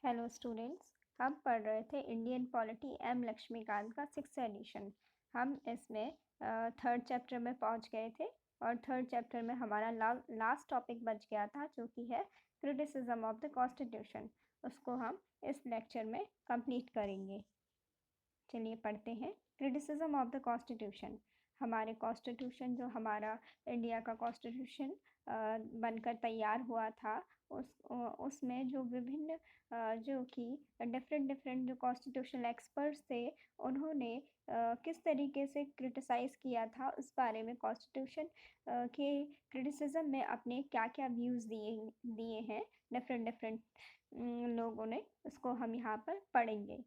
Hello students. हम पढ़ रहे थे इंडियन पॉलिटी एम लक्ष्मीकांत का 6th एडिशन। हम इसमें थर्ड चैप्टर में पहुंच गए थे और थर्ड चैप्टर में हमारा लास्ट टॉपिक बच गया था, जो कि है क्रिटिसिज्म ऑफ द कॉन्स्टिट्यूशन। उसको हम इस लेक्चर में कंप्लीट करेंगे। चलिए पढ़ते हैं। Criticism of the constitution. हमारे कॉन्स्टिट्यूशन, जो हमारा इंडिया का कॉन्स्टिट्यूशन बनकर तैयार हुआ था, उसमें जो विभिन्न जो कि डिफरेंट डिफरेंट जो कॉन्स्टिट्यूशनल एक्सपर्ट्स थे, उन्होंने किस तरीके से क्रिटिसाइज़ किया था, उस बारे में कॉन्स्टिट्यूशन के क्रिटिसिज्म में अपने क्या क्या व्यूज़ दिए दिए हैं डिफरेंट डिफरेंट लोगों ने, उसको हम यहाँ पर पढ़ेंगे।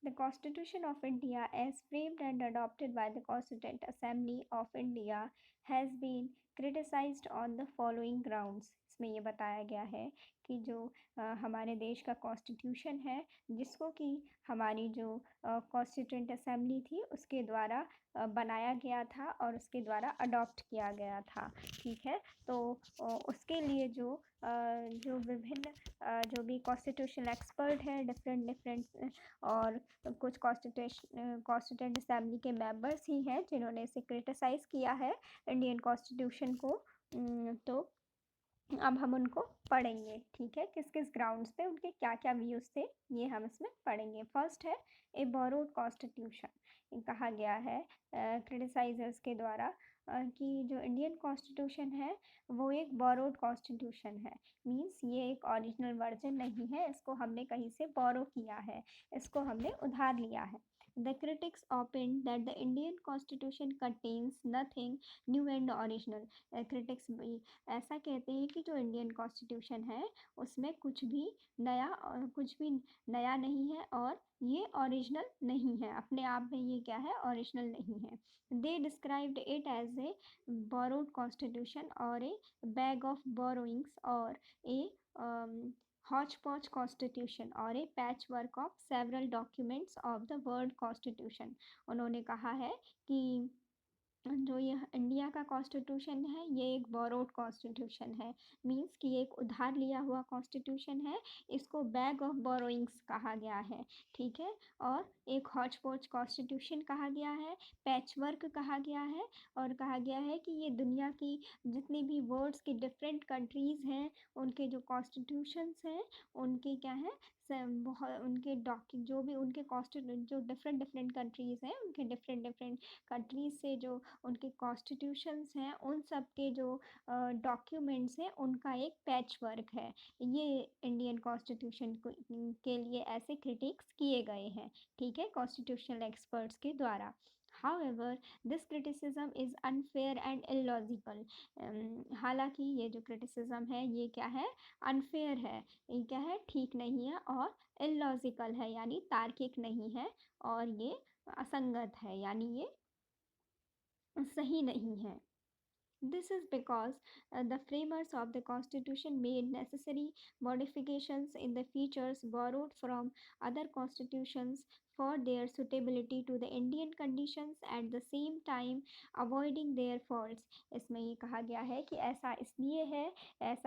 The Constitution of India, as framed and adopted by the Constituent Assembly of India, has been criticized on the following grounds. इसमें ये बताया गया है कि जो हमारे देश का कॉन्स्टिट्यूशन है, जिसको कि हमारी जो कॉन्स्टिट्यूंट असेंबली थी, उसके द्वारा बनाया गया था और उसके द्वारा अडॉप्ट किया गया था। ठीक है, तो उसके लिए जो विभिन्न जो भी कॉन्स्टिट्यूशनल एक्सपर्ट हैं, डिफरेंट डिफरेंट और कुछ कॉन्स्टिट्यूंट असेंबली के मेंबर्स ही हैं जिन्होंने इसे क्रिटिसाइज़ किया है इंडियन कॉन्स्टिट्यूशन को। तो अब हम उनको पढ़ेंगे। ठीक है, किस किस ग्राउंड्स पे उनके क्या क्या व्यूज़ थे, ये हम इसमें पढ़ेंगे। फर्स्ट है ए बोरोड कॉन्स्टिट्यूशन। कहा गया है क्रिटिसाइजर्स के द्वारा कि जो इंडियन कॉन्स्टिट्यूशन है वो एक बोरोड कॉन्स्टिट्यूशन है। मीन्स ये एक ओरिजिनल वर्जन नहीं है, इसको हमने कहीं से बोरो किया है, इसको हमने उधार लिया है। The critics opined that the Indian constitution contains nothing new and original. Critics ऐसा कहते हैं कि जो इंडियन कॉन्स्टिट्यूशन है उसमें कुछ भी नया नहीं है और ये ओरिजिनल नहीं है, अपने आप में ये क्या है, ओरिजिनल नहीं है। They described it as a borrowed constitution और ए बैग ऑफ बोरोइंग्स और ए hodgepodge constitution और a patch work of several documents of the world constitution. उन्होंने कहा है कि जो ये इंडिया का कॉन्स्टिट्यूशन है ये एक बोरोड कॉन्स्टिट्यूशन है। मीन्स कि ये एक उधार लिया हुआ कॉन्स्टिट्यूशन है, इसको बैग ऑफ बोरोइंग्स कहा गया है। ठीक है, और एक हॉच पॉच कॉन्स्टिट्यूशन कहा गया है, पैच वर्क कहा गया है, और कहा गया है कि ये दुनिया की जितनी भी वर्ल्ड्स की डिफरेंट कंट्रीज़ हैं, उनके जो कॉन्स्टिट्यूशंस हैं, उनके क्या है, बहुत उनके जो भी उनके जो डिफरेंट डिफरेंट कंट्रीज़ हैं, उनके डिफरेंट डिफरेंट कंट्रीज़ से जो उनके कॉन्स्टिट्यूशंस हैं, उन सब के जो डॉक्यूमेंट्स हैं, उनका एक पैच वर्क है। ये इंडियन कॉन्स्टिट्यूशन के लिए ऐसे क्रिटिक्स किए गए हैं। ठीक है, कॉन्स्टिट्यूशनल एक्सपर्ट्स के द्वारा। However, this criticism is unfair and illogical. हालांकि ये जो क्रिटिसिज्म है ये क्या है, अनफेयर है, ये क्या है, ठीक नहीं है, और इलॉजिकल है यानी तार्किक नहीं है, और ये असंगत है यानी ये सही नहीं है। This is because the framers of the Constitution made necessary modifications in the features borrowed from other constitutions for their suitability to the Indian conditions, at the same time avoiding their faults. इसमें ये कहा गया है कि ऐसा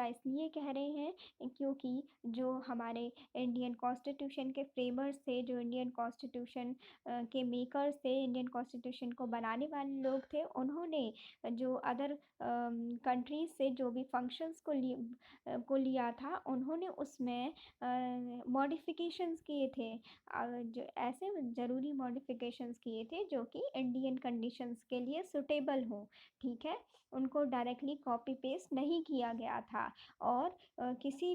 इसलिए कह रहे हैं क्योंकि जो हमारे इंडियन कॉन्स्टिट्यूशन के फ्रेमर्स थे, जो इंडियन कॉन्स्टिट्यूशन के मेकर्स थे, इंडियन कॉन्स्टिट्यूशन को बनाने वाले लोग थे, उन्होंने जो अदर कंट्रीज से जो भी फंक्शंस को लिया था, उन्होंने उसमें मॉडिफिकेशंस किए थे, जो ऐसे ज़रूरी मॉडिफिकेशंस किए थे जो कि इंडियन कंडीशंस के लिए सुटेबल हो। ठीक है, उनको डायरेक्टली कॉपी पेस्ट नहीं किया गया था, और किसी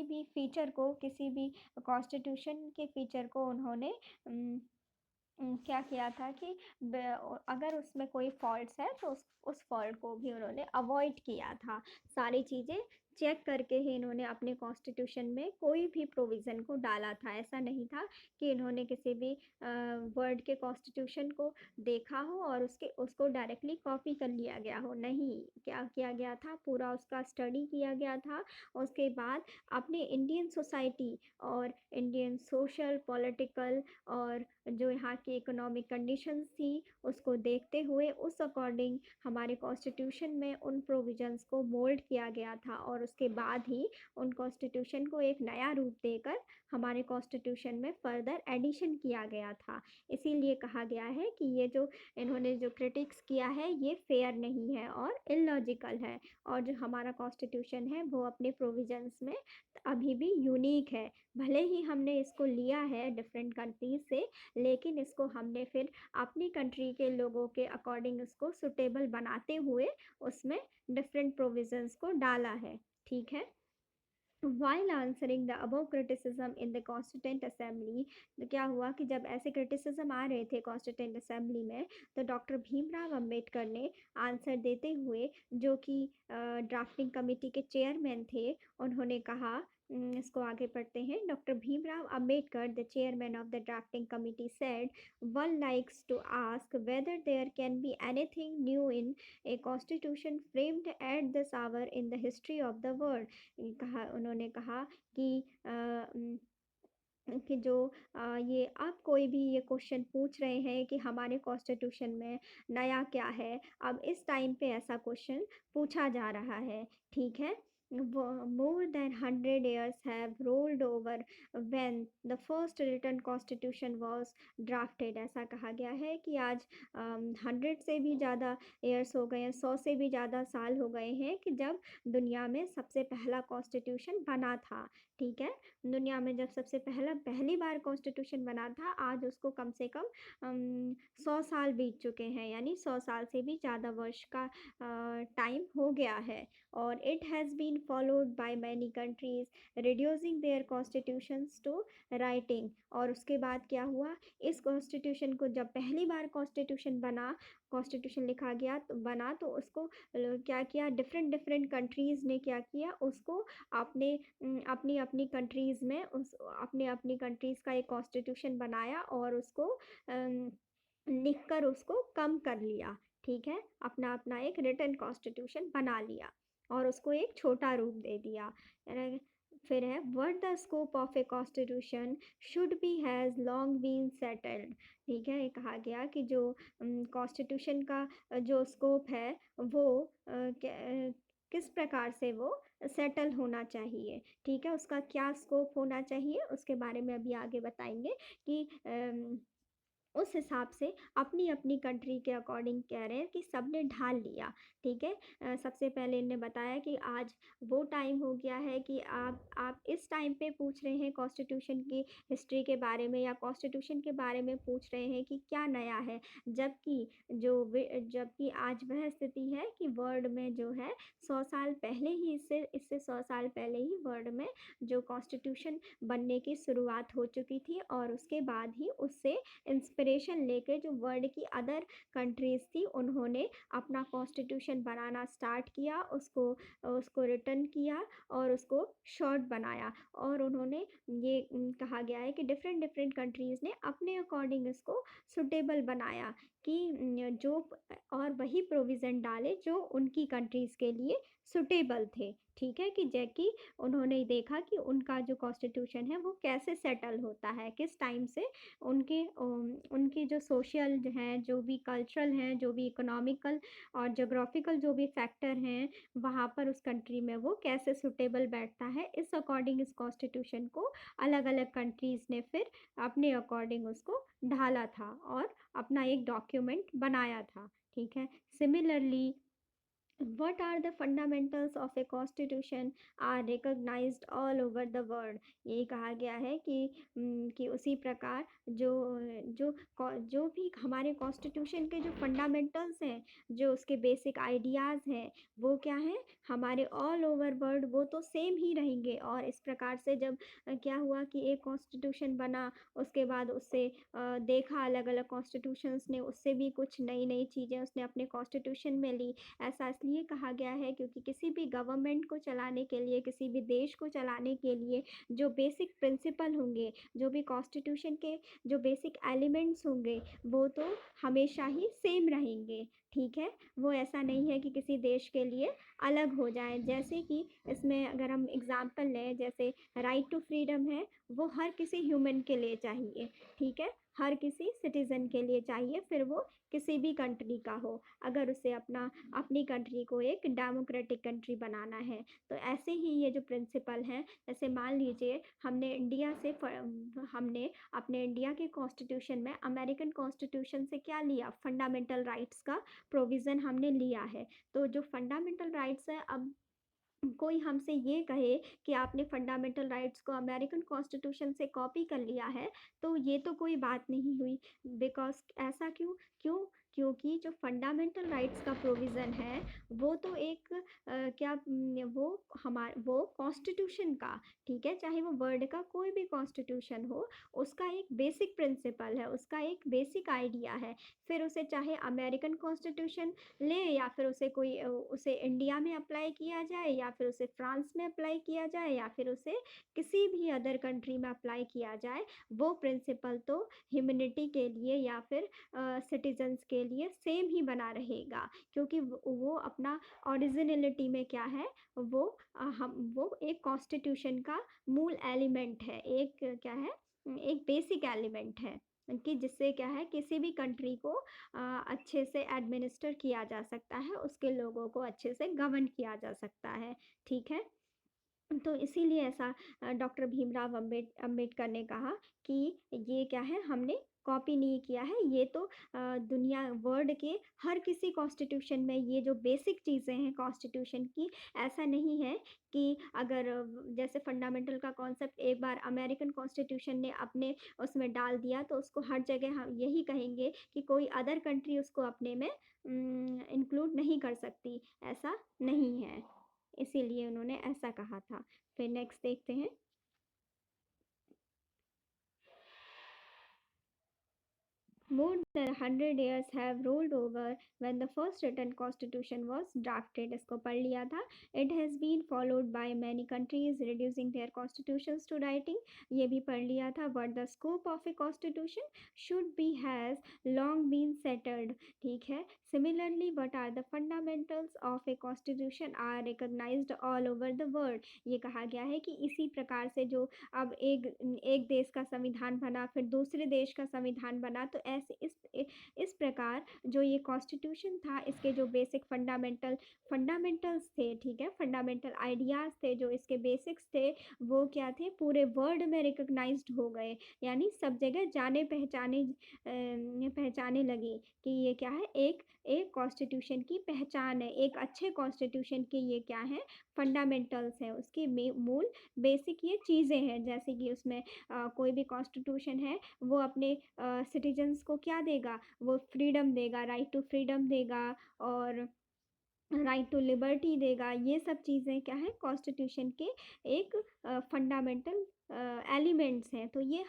भी फीचर को, किसी भी कॉन्स्टिट्यूशन के फीचर को उन्होंने क्या किया था कि अगर उसमें कोई फॉल्ट्स है तो उस फॉल्ट को भी उन्होंने अवॉइड किया था। सारी चीज़ें चेक करके ही इन्होंने अपने कॉन्स्टिट्यूशन में कोई भी प्रोविज़न को डाला था। ऐसा नहीं था कि इन्होंने किसी भी वर्ल्ड के कॉन्स्टिट्यूशन को देखा हो और उसको डायरेक्टली कॉपी कर लिया गया हो। नहीं, क्या किया गया था, पूरा उसका स्टडी किया गया था। उसके बाद अपने इंडियन सोसाइटी और इंडियन सोशल, पॉलिटिकल और जो यहाँ की इकोनॉमिक कंडीशंस थी, उसको देखते हुए उस अकॉर्डिंग हमारे कॉन्स्टिट्यूशन में उन प्रोविजंस को मोल्ड किया गया था और उसके बाद ही उन कॉन्स्टिट्यूशन को एक नया रूप देकर हमारे कॉन्स्टिट्यूशन में फर्दर एडिशन किया गया था। इसीलिए कहा गया है कि ये जो इन्होंने जो क्रिटिक्स किया है ये फेयर नहीं है और इलॉजिकल है, और जो हमारा कॉन्स्टिट्यूशन है वो अपने प्रोविजंस में अभी भी यूनिक है। भले ही हमने इसको लिया है डिफरेंट कंट्रीज से, लेकिन इसको हमने फिर अपनी कंट्री के लोगों के अकॉर्डिंग इसको सुटेबल बनाते हुए उसमें डिफरेंट प्रोविजंस को डाला है। ठीक है। While answering the above criticism in the Constituent Assembly, तो क्या हुआ कि जब ऐसे क्रिटिसिज्म आ रहे थे कॉन्स्टिट्यूंट असेंबली में, तो डॉक्टर भीमराव अंबेडकर ने आंसर देते हुए, जो कि ड्राफ्टिंग कमेटी के चेयरमैन थे, उन्होंने कहा, इसको आगे पढ़ते हैं। Doctor Bhimrao Ambedkar, the chairman of the drafting committee, said, one likes to ask whether there can be anything new in a constitution framed at this hour in the history of the world। उन्होंने कहा कि जो ये अब कोई भी ये question पूछ रहे हैं कि हमारे कॉन्स्टिट्यूशन में नया क्या है, अब इस टाइम पे ऐसा क्वेश्चन पूछा जा रहा है। ठीक है। More than 100 years have rolled over when the first written constitution was drafted। ऐसा कहा गया है कि आज 100 से भी ज़्यादा ईयर्स हो गए हैं, 100 से भी ज़्यादा साल हो गए हैं कि जब दुनिया में सबसे पहला कॉन्स्टिट्यूशन बना था। ठीक है। दुनिया में जब सबसे पहली बार कॉन्स्टिट्यूशन बना था, आज उसको कम से कम 100 साल बीत चुके हैं, यानी 100 साल से भी ज़्यादा वर्ष का टाइम हो गया है। और it has been followed by many countries reducing their constitutions to writing. और उसके बाद क्या हुआ, इस कॉन्स्टिट्यूशन को जब पहली बार कॉन्स्टिट्यूशन लिखा गया तो बना, तो उसको क्या किया, डिफरेंट डिफरेंट कंट्रीज़ ने क्या किया, उसको अपने अपनी अपनी कंट्रीज़ में उस अपने अपनी कंट्रीज़ का एक कॉन्स्टिट्यूशन बनाया और उसको लिखकर उसको कम कर लिया। ठीक है। अपना अपना एक रिटन कॉन्स्टिट्यूशन बना लिया और उसको एक छोटा रूप दे दिया। फिर है, what the scope of a constitution should be has long been settled. ठीक है। ये कहा गया कि जो कॉन्स्टिट्यूशन का जो स्कोप है वो किस प्रकार से वो सेटल होना चाहिए। ठीक है। उसका क्या स्कोप होना चाहिए उसके बारे में अभी आगे बताएंगे कि उस हिसाब से अपनी अपनी कंट्री के अकॉर्डिंग कह रहे हैं कि सब ने ढाल लिया। ठीक है। सबसे पहले इन्होंने बताया कि आज वो टाइम हो गया है कि आप इस टाइम पे पूछ रहे हैं कॉन्स्टिट्यूशन की हिस्ट्री के बारे में या कॉन्स्टिट्यूशन के बारे में पूछ रहे हैं कि क्या नया है, जबकि आज वह स्थिति है कि वर्ल्ड में जो है 100 साल पहले ही इससे 100 साल पहले ही वर्ल्ड में जो कॉन्स्टिट्यूशन बनने की शुरुआत हो चुकी थी, और उसके बाद ही उससे इंस्पिरेशन लेके जो वर्ल्ड की अदर कंट्रीज़ थी उन्होंने अपना कॉन्स्टिट्यूशन बनाना स्टार्ट किया, उसको उसको रिटन किया और उसको शॉर्ट बनाया। और उन्होंने ये कहा गया है कि डिफरेंट डिफरेंट कंट्रीज़ ने अपने अकॉर्डिंग इसको सुटेबल बनाया कि जो और वही प्रोविज़न डाले जो उनकी कंट्रीज़ के लिए सुटेबल थे। ठीक है। कि उन्होंने देखा कि उनका जो कॉन्स्टिट्यूशन है वो कैसे सेटल होता है, किस टाइम से उनकी जो सोशल हैं, जो भी कल्चरल हैं, जो भी इकोनॉमिकल और ज्योग्राफिकल जो भी फैक्टर हैं, वहाँ पर उस कंट्री में वो कैसे सूटेबल बैठता है, इस अकॉर्डिंग इस कॉन्स्टिट्यूशन को अलग अलग कंट्रीज़ ने फिर अपने अकॉर्डिंग उसको ढाला था और अपना एक डॉक्यूमेंट बनाया था। ठीक है। Similarly, what are the fundamentals of a constitution are recognized all over the world। ये कहा गया है कि उसी प्रकार जो जो भी हमारे कॉन्स्टिट्यूशन के जो फंडामेंटल्स हैं, जो उसके बेसिक आइडियाज़ हैं, वो क्या हैं, हमारे ऑल ओवर वर्ल्ड वो तो सेम ही रहेंगे। और इस प्रकार से जब क्या हुआ कि एक कॉन्स्टिट्यूशन बना, उसके बाद उससे देखा अलग अलग कॉन्स्टिट्यूशंस ने उससे भी कुछ नई नई चीज़ें उसने अपने कॉन्स्टिट्यूशन में ली। ऐसा इसलिए कहा गया है क्योंकि किसी भी गवर्नमेंट को चलाने के लिए, किसी भी देश को चलाने के लिए जो बेसिक प्रिंसिपल होंगे, जो भी कॉन्स्टिट्यूशन के जो बेसिक एलिमेंट्स होंगे, वो तो हमेशा ही सेम रहेंगे। ठीक है। वो ऐसा नहीं है कि किसी देश के लिए अलग हो जाए। जैसे कि इसमें अगर हम एग्ज़ाम्पल लें, जैसे राइट टू फ्रीडम है, वो हर किसी ह्यूमन के लिए चाहिए, ठीक है? हर किसी सिटीज़न के लिए चाहिए, फिर वो किसी भी कंट्री का हो, अगर उसे अपनी कंट्री को एक डेमोक्रेटिक कंट्री बनाना है। तो ऐसे ही ये जो प्रिंसिपल हैं, जैसे मान लीजिए हमने अपने इंडिया के कॉन्स्टिट्यूशन में अमेरिकन कॉन्स्टिट्यूशन से क्या लिया? फंडामेंटल राइट्स का प्रोविज़न हमने लिया है। तो जो फंडामेंटल राइट्स हैं, अब कोई हमसे ये कहे कि आपने फंडामेंटल राइट्स को अमेरिकन कॉन्स्टिट्यूशन से कॉपी कर लिया है, तो ये तो कोई बात नहीं हुई। बिकॉज़ ऐसा क्यों? क्यों? क्योंकि जो फंडामेंटल राइट्स का प्रोविज़न है, वो तो एक वो कॉन्स्टिट्यूशन का, ठीक है? चाहे वो वर्ल्ड का कोई भी कॉन्स्टिट्यूशन हो, उसका एक बेसिक प्रिंसिपल है, उसका एक बेसिक आइडिया है। फिर उसे चाहे अमेरिकन कॉन्स्टिट्यूशन ले, या फिर उसे इंडिया में अप्लाई किया जाए, या फिर उसे फ्रांस में अप्लाई किया जाए, या फिर उसे किसी भी अदर कंट्री में अप्लाई किया जाए, वो प्रिंसिपल तो ह्यूमैनिटी के लिए या फिर सिटीजन्स के लिए सेम ही बना रहेगा, क्योंकि वो अपना ओरिजिनलिटी में क्या है, वो एक कॉन्स्टिट्यूशन का मूल एलिमेंट है, एक क्या है, एक बेसिक एलिमेंट है कि जिससे क्या है, किसी भी कंट्री को अच्छे से एडमिनिस्टर किया जा सकता है, उसके लोगों को अच्छे से गवर्न किया जा सकता है, ठीक है? तो इसीलिए ऐसा डॉक्टर भीमराव अंबेडकर ने कहा कि ये क्या है, हमने कॉपी नहीं किया है, ये तो दुनिया वर्ल्ड के हर किसी कॉन्स्टिट्यूशन में ये जो बेसिक चीज़ें हैं कॉन्स्टिट्यूशन की, ऐसा नहीं है कि अगर जैसे फंडामेंटल का कॉन्सेप्ट एक बार अमेरिकन कॉन्स्टिट्यूशन ने अपने उसमें डाल दिया, तो उसको हर जगह हम यही कहेंगे कि कोई अदर कंट्री उसको अपने में इंक्लूड नहीं कर सकती, ऐसा नहीं है। इसीलिए उन्होंने ऐसा कहा था। फिर नेक्स्ट देखते हैं। More than 100 years have rolled over when the first written constitution was drafted. इसको पढ़ लिया था. It has been followed by many countries reducing their constitutions to writing. ये भी पढ़ लिया था. What the scope of a constitution should be has long been settled. ठीक है. Similarly, what are the fundamentals of a constitution are recognized all over the world. ये कहा गया है कि इसी प्रकार से जो अब एक देश का संविधान बना, फिर दूसरे देश का संविधान बना, तो ऐसे इस प्रकार जो ये कॉन्स्टिट्यूशन था, इसके जो बेसिक फंडामेंटल्स थे, ठीक है, फंडामेंटल आइडियाज़ थे, जो इसके बेसिक्स थे, वो क्या थे, पूरे वर्ल्ड में रिकॉग्नाइज्ड हो गए, यानी सब जगह जाने पहचाने लगे कि ये क्या है, एक एक कॉन्स्टिट्यूशन की पहचान है, एक अच्छे कॉन्स्टिट्यूशन के ये क्या है, फंडामेंटल्स हैं, उसकी मूल बेसिक ये चीज़ें हैं। जैसे कि उसमें कोई भी कॉन्स्टिट्यूशन है, वो अपने सिटीजन्स को क्या देगा, वो फ्रीडम देगा, राइट टू फ्रीडम देगा, और राइट टू लिबर्टी देगा। ये सब चीज़ें क्या है, कॉन्स्टिट्यूशन के एक फंडामेंटल एलिमेंट्स हैं। तो ये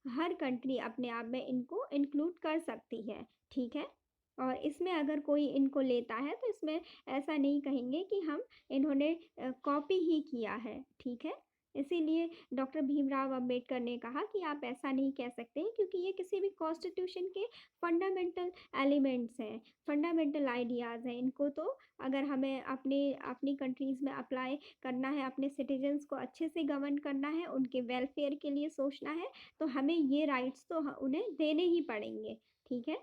हर कंट्री अपने आप में इनको इंक्लूड कर सकती है, ठीक है? और इसमें अगर कोई इनको लेता है, तो इसमें ऐसा नहीं कहेंगे कि इन्होंने कॉपी ही किया है, ठीक है? इसीलिए डॉक्टर भीमराव अंबेडकर ने कहा कि आप ऐसा नहीं कह सकते हैं, क्योंकि ये किसी भी कॉन्स्टिट्यूशन के फंडामेंटल एलिमेंट्स हैं, फंडामेंटल आइडियाज़ हैं। इनको तो अगर हमें अपनी कंट्रीज़ में अप्लाई करना है, अपने सिटीजन्स को अच्छे से गवर्न करना है, उनके वेलफेयर के लिए सोचना है, तो हमें ये राइट्स तो उन्हें देने ही पड़ेंगे, ठीक है?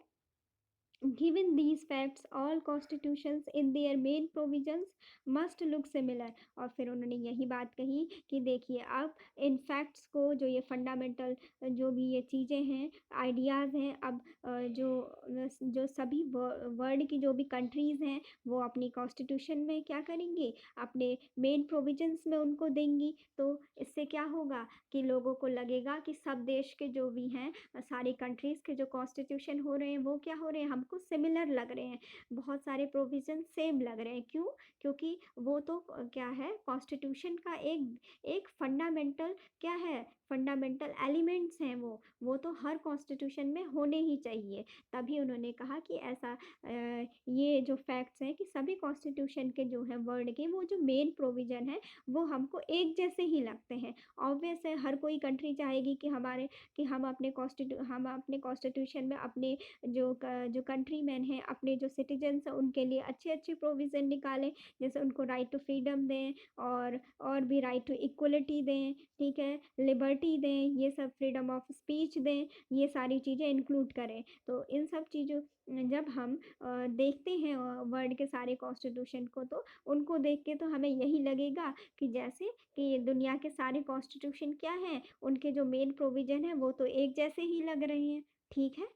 Given these facts, all constitutions in their main provisions must look similar. और फिर उन्होंने यही बात कही कि देखिए, अब इन फैक्ट्स को, जो ये फंडामेंटल जो भी ये चीज़ें हैं, आइडियाज़ हैं, अब जो सभी वर्ल्ड की जो भी कंट्रीज़ हैं, वो अपनी कॉन्स्टिट्यूशन में क्या करेंगी, अपने मेन प्रोविजंस में उनको देंगी। तो इससे क्या होगा कि लोगों को लगेगा कि सब देश के जो भी हैं, सारी कंट्रीज़ के जो कॉन्स्टिट्यूशन हो रहे हैं, वो क्या हो रहे हैं, हमको सिमिलर लग रहे हैं, बहुत सारे प्रोविज़न सेम लग रहे हैं। क्यों? क्योंकि वो तो क्या है, कॉन्स्टिट्यूशन का एक फंडामेंटल क्या है, फंडामेंटल एलिमेंट्स हैं वो तो हर कॉन्स्टिट्यूशन में होने ही चाहिए। तभी उन्होंने कहा कि ऐसा ये जो फैक्ट्स हैं कि सभी कॉन्स्टिट्यूशन के जो हैं वर्ल्ड के, वो जो मेन प्रोविज़न है, वो हमको एक जैसे ही लगते हैं। ऑब्वियस है, हर कोई कंट्री चाहेगी कि हम अपने कॉन्स्टिट्यूशन में अपने जो कंट्रीमैन हैं, अपने जो सिटीजन्स हैं उनके लिए अच्छे अच्छे प्रोविज़न निकालें, जैसे उनको राइट टू फ्रीडम दें और भी राइट टू इक्वलिटी दें, ठीक है, लिबर्टी दें, ये सब फ्रीडम ऑफ स्पीच दें, ये सारी चीज़ें इंक्लूड करें। तो इन सब चीज़ों जब हम देखते हैं वर्ल्ड के सारे कॉन्स्टिट्यूशन को, तो उनको देख के तो हमें यही लगेगा कि जैसे कि ये दुनिया के सारे कॉन्स्टिट्यूशन क्या हैं, उनके जो मेन प्रोविज़न हैं वो तो एक जैसे ही लग रहे हैं, ठीक है?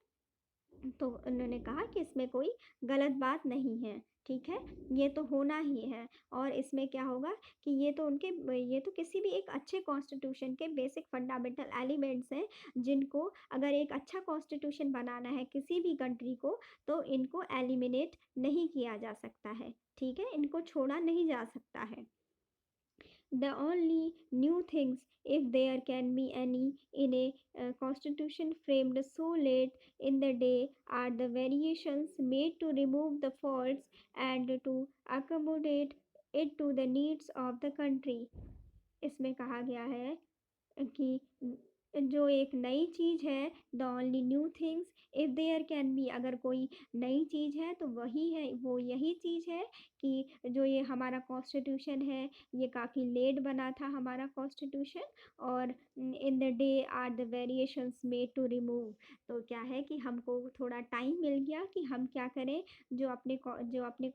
तो उन्होंने कहा कि इसमें कोई गलत बात नहीं है, ठीक है? ये तो होना ही है और इसमें क्या होगा कि ये तो किसी भी एक अच्छे कॉन्स्टिट्यूशन के बेसिक फंडामेंटल एलिमेंट्स हैं, जिनको अगर एक अच्छा कॉन्स्टिट्यूशन बनाना है किसी भी कंट्री को, तो इनको एलिमिनेट नहीं किया जा सकता है, ठीक है? इनको छोड़ा नहीं जा सकता है। The only new things, if there can be any, in a constitution framed so late in the day, are the variations made to remove the faults and to accommodate it to the needs of the country. इसमें कहा गया है कि जो एक नई चीज़ है, the only new things if there can be, अगर कोई नई चीज़ है तो वही है, वो यही चीज़ है कि जो ये हमारा कॉन्स्टिट्यूशन है, ये काफ़ी लेट बना था हमारा कॉन्स्टिट्यूशन, और in the day are the variations made to remove. तो क्या है कि हमको थोड़ा टाइम मिल गया कि हम क्या करें, जो अपने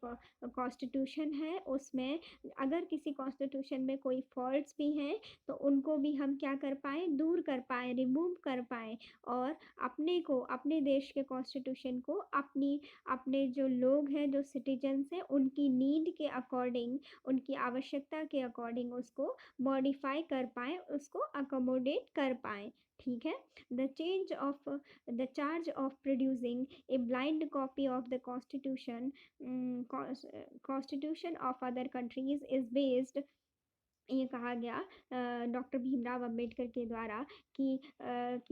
कॉन्स्टिट्यूशन है उसमें अगर किसी कॉन्स्टिट्यूशन में कोई फॉल्ट्स भी हैं, तो उनको भी हम क्या कर पाएँ, दूर कर पाएँ, रिमूव कर पाएँ, और अपने देश के कॉन्स्टिट्यूशन को अपने जो लोग हैं, जो सिटीजन्स हैं, उनकी नीड के अकॉर्डिंग, उनकी आवश्यकता के अकॉर्डिंग उसको मॉडिफ़ाई कर पाएँ, उसको अकोमोडेट कर पाएँ, ठीक है? The charge of producing a blind copy of the constitution of other countries is based, ये कहा गया डॉक्टर भीमराव अंबेडकर के द्वारा कि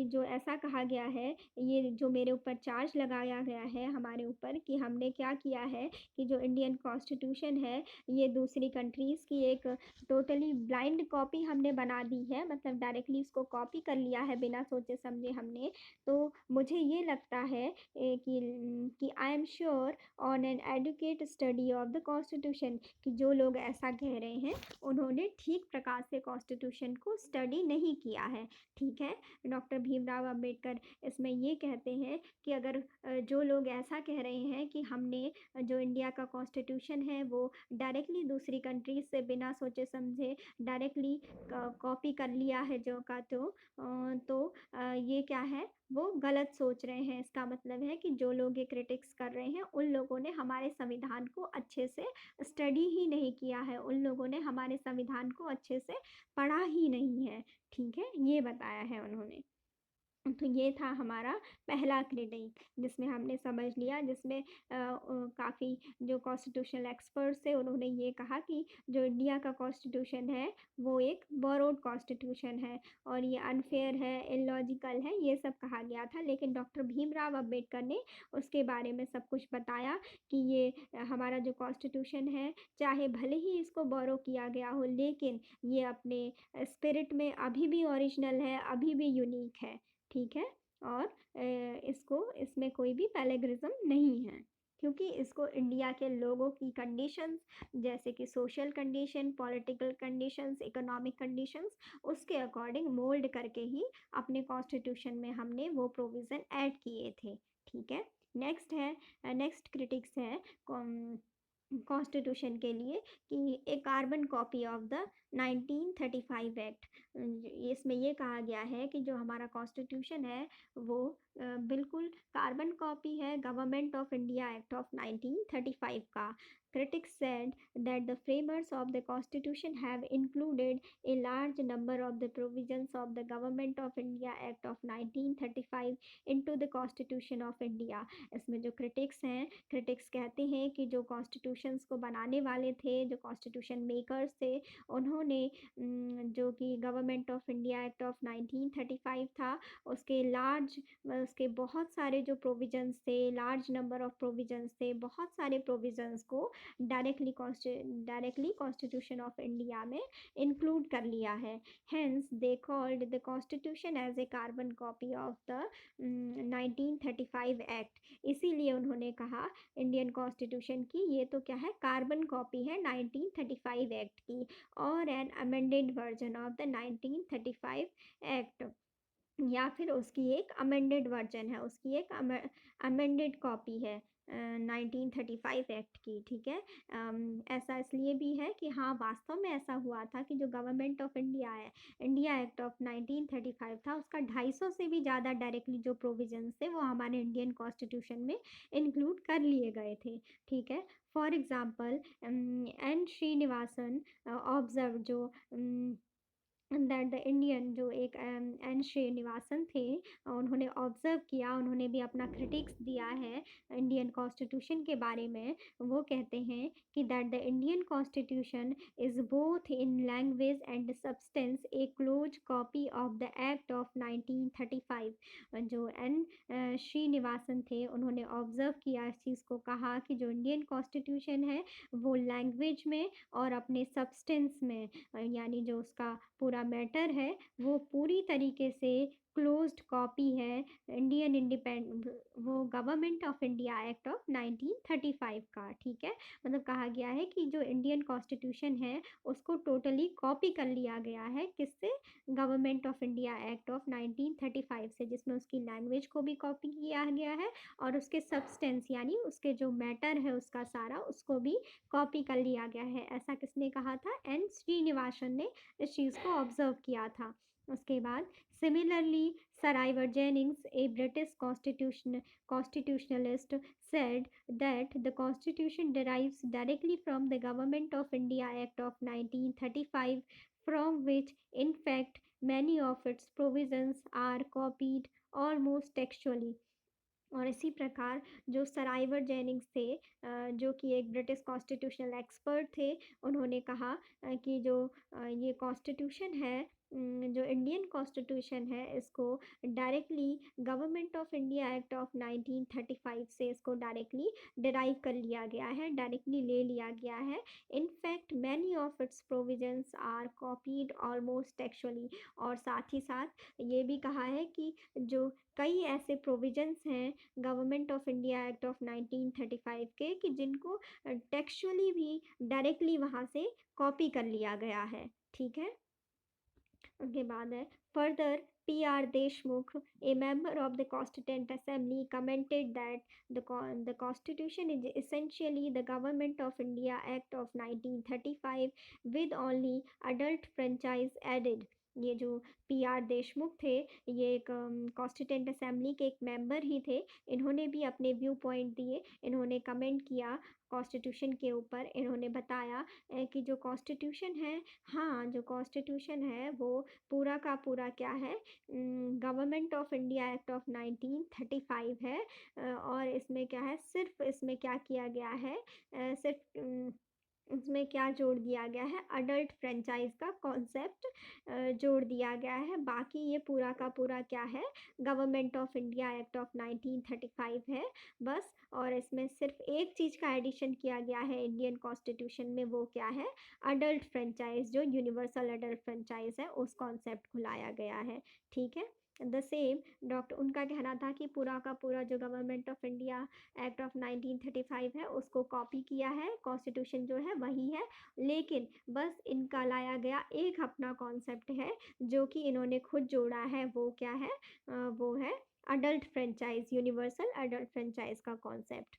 जो ऐसा कहा गया है, ये जो मेरे ऊपर चार्ज लगाया गया है हमारे ऊपर, कि हमने क्या किया है कि जो इंडियन कॉन्स्टिट्यूशन है, ये दूसरी कंट्रीज़ की एक टोटली ब्लाइंड कॉपी हमने बना दी है, मतलब डायरेक्टली इसको कॉपी कर लिया है बिना सोचे समझे हमने। तो मुझे ये लगता है कि I am sure on an adequate study of the constitution, कि जो लोग ऐसा कह रहे हैं उन्होंने ठीक प्रकार से कॉन्स्टिट्यूशन को स्टडी नहीं किया है, ठीक है? डॉक्टर भीमराव अंबेडकर इसमें ये कहते हैं कि अगर जो लोग ऐसा कह रहे हैं कि हमने जो इंडिया का कॉन्स्टिट्यूशन है वो डायरेक्टली दूसरी कंट्रीज से बिना सोचे समझे डायरेक्टली कॉपी कर लिया है जो का ये क्या है, वो गलत सोच रहे हैं। इसका मतलब है कि जो लोग ये क्रिटिक्स कर रहे हैं, उन लोगों ने हमारे संविधान को अच्छे से स्टडी ही नहीं किया है, उन लोगों ने हमारे संविधान को अच्छे से पढ़ा ही नहीं है, ठीक है? ये बताया है उन्होंने। तो ये था हमारा पहला क्रिटिक, जिसमें हमने समझ लिया, जिसमें काफ़ी जो कॉन्स्टिट्यूशनल एक्सपर्ट्स थे उन्होंने ये कहा कि जो इंडिया का कॉन्स्टिट्यूशन है वो एक बोरोड कॉन्स्टिट्यूशन है और ये अनफेयर है, इलॉजिकल है, ये सब कहा गया था। लेकिन डॉक्टर भीमराव अम्बेडकर ने उसके बारे में सब कुछ बताया कि ये हमारा जो कॉन्स्टिट्यूशन है, चाहे भले ही इसको बोरो किया गया हो, लेकिन ये अपने स्पिरिट में अभी भी ओरिजिनल है, अभी भी यूनिक है, ठीक है? और इसमें कोई भी प्लेगरिज्म नहीं है, क्योंकि इसको इंडिया के लोगों की कंडीशंस, जैसे कि social condition, political conditions, economic conditions, उसके अकॉर्डिंग मोल्ड करके ही अपने कॉन्स्टिट्यूशन में हमने वो प्रोविज़न ऐड किए थे, ठीक है? नेक्स्ट क्रिटिक्स है कॉन्स्टिट्यूशन के लिए कि a carbon copy of the 1935 act. इसमें ये कहा गया है कि जो हमारा कॉन्स्टिट्यूशन है वो बिल्कुल कार्बन कॉपी है government of India act of 1935 का। Critics said that the framers of the Constitution have included a large number of the provisions of the Government of India Act of 1935 into the Constitution of India। इसमें जो critics कहते हैं कि जो constitutions को बनाने वाले थे, जो कॉन्स्टिट्यूशन मेकर्स थे, उन्होंने जो कि government of India act of 1935 था, उसके बहुत सारे जो प्रोविजंस थे, लार्ज नंबर ऑफ प्रोविजंस थे, बहुत सारे प्रोविजंस को डायरेक्टली कॉन्स्टिट्यूशन ऑफ इंडिया में इंक्लूड कर लिया है। Hence they called the constitution as a carbon copy of the 1935 act. इसीलिए उन्होंने कहा इंडियन कॉन्स्टिट्यूशन की ये तो क्या है, कार्बन कॉपी है 1935 एक्ट की, और N amended version of the 1935 act, या फिर उसकी एक अमेंडेड वर्जन है, उसकी एक अमेंडेड कॉपी है 1935 एक्ट की। ठीक है, ऐसा इसलिए भी है कि हाँ वास्तव में ऐसा हुआ था कि जो गवर्नमेंट ऑफ इंडिया है, इंडिया एक्ट ऑफ 1935 था, उसका 250 से भी ज़्यादा डायरेक्टली जो प्रोविजंस थे वो हमारे इंडियन कॉन्स्टिट्यूशन में इंक्लूड कर लिए गए थे। ठीक है, for example N Srinivasan observe जो दैट द इंडियन जो एक एन श्रीनिवासन थे, उन्होंने ऑब्जर्व किया, उन्होंने भी अपना क्रिटिक्स दिया है इंडियन कॉन्स्टिट्यूशन के बारे में। वो कहते हैं कि that the Indian constitution is both in language and substance A close copy of the act of 1935। जो एन श्रीनिवासन थे, उन्होंने ऑब्जर्व किया इस चीज़ को, कहा कि जो इंडियन कॉन्स्टिट्यूशन है वो लैंग्वेज में और अपने सब्सटेंस में, यानी जो उसका पूरा मैटर है वो पूरी तरीके से क्लोज्ड कॉपी है इंडियन वो government of India act of 1935 का। ठीक है, मतलब कहा गया है कि जो इंडियन कॉन्स्टिट्यूशन है उसको टोटली कॉपी कर लिया गया है, किससे, government of India act of 1935 से, जिसमें उसकी लैंग्वेज को भी कॉपी किया गया है और उसके सब्सटेंस यानी उसके जो मैटर है उसका सारा, उसको भी कॉपी कर लिया गया है। ऐसा किसने कहा था, एन श्रीनिवासन ने इस चीज़ को ऑब्जर्व किया था। उसके बाद similarly sir Ivor Jennings A British constitutionalist said that the constitution derives directly from the government of India act of 1935, from which in fact many of its provisions are copied almost textually। और इसी प्रकार जो sir Ivor Jennings थे, जो कि एक British constitutional expert थे, उन्होंने कहा कि जो ये कॉन्स्टिट्यूशन है, जो इंडियन कॉन्स्टिट्यूशन है, इसको directly government of India act of 1935 से इसको डायरेक्टली डिराइव कर लिया गया है, डायरेक्टली ले लिया गया है। In fact many of its provisions are copied almost actually. और साथ ही साथ ये भी कहा है कि जो कई ऐसे प्रोविजंस हैं government of India act of 1935 के, कि जिनको टेक्सचुअली भी डायरेक्टली वहाँ से कॉपी कर लिया गया है। ठीक है, उसके बाद है further P.R. Deshmukh, a member of the Constituent Assembly, commented that the Constitution is essentially the Government of India Act of 1935 with only adult franchise added। ये जो P.R. देशमुख थे, ये एक कॉन्स्टिट्यूंट असेंबली के एक मेंबर ही थे। इन्होंने भी अपने व्यू पॉइंट दिए, इन्होंने कमेंट किया कॉन्स्टिट्यूशन के ऊपर। इन्होंने बताया कि जो कॉन्स्टिट्यूशन है, हाँ जो कॉन्स्टिट्यूशन है वो पूरा का पूरा क्या है, government of India act of 1935 है। और इसमें क्या है, सिर्फ इसमें क्या किया गया है, सिर्फ उसमें क्या जोड़ दिया गया है, अडल्ट फ्रेंचाइज का कॉन्सेप्ट जोड़ दिया गया है। बाकी ये पूरा का पूरा क्या है, government of India act of 1935 है बस। और इसमें सिर्फ एक चीज़ का एडिशन किया गया है इंडियन कॉन्स्टिट्यूशन में, वो क्या है, अडल्ट फ्रेंचाइज, जो यूनिवर्सल अडल्ट फ्रेंचाइज है उस कॉन्सेप्ट को लाया गया है। ठीक है, द सेम डॉक्टर, उनका कहना था कि पूरा का पूरा जो government of India act of 1935 है उसको कॉपी किया है, कॉन्स्टिट्यूशन जो है वही है, लेकिन बस इनका लाया गया एक अपना कॉन्सेप्ट है जो कि इन्होंने खुद जोड़ा है। वो क्या है, वो है adult franchise, universal adult franchise का कॉन्सेप्ट।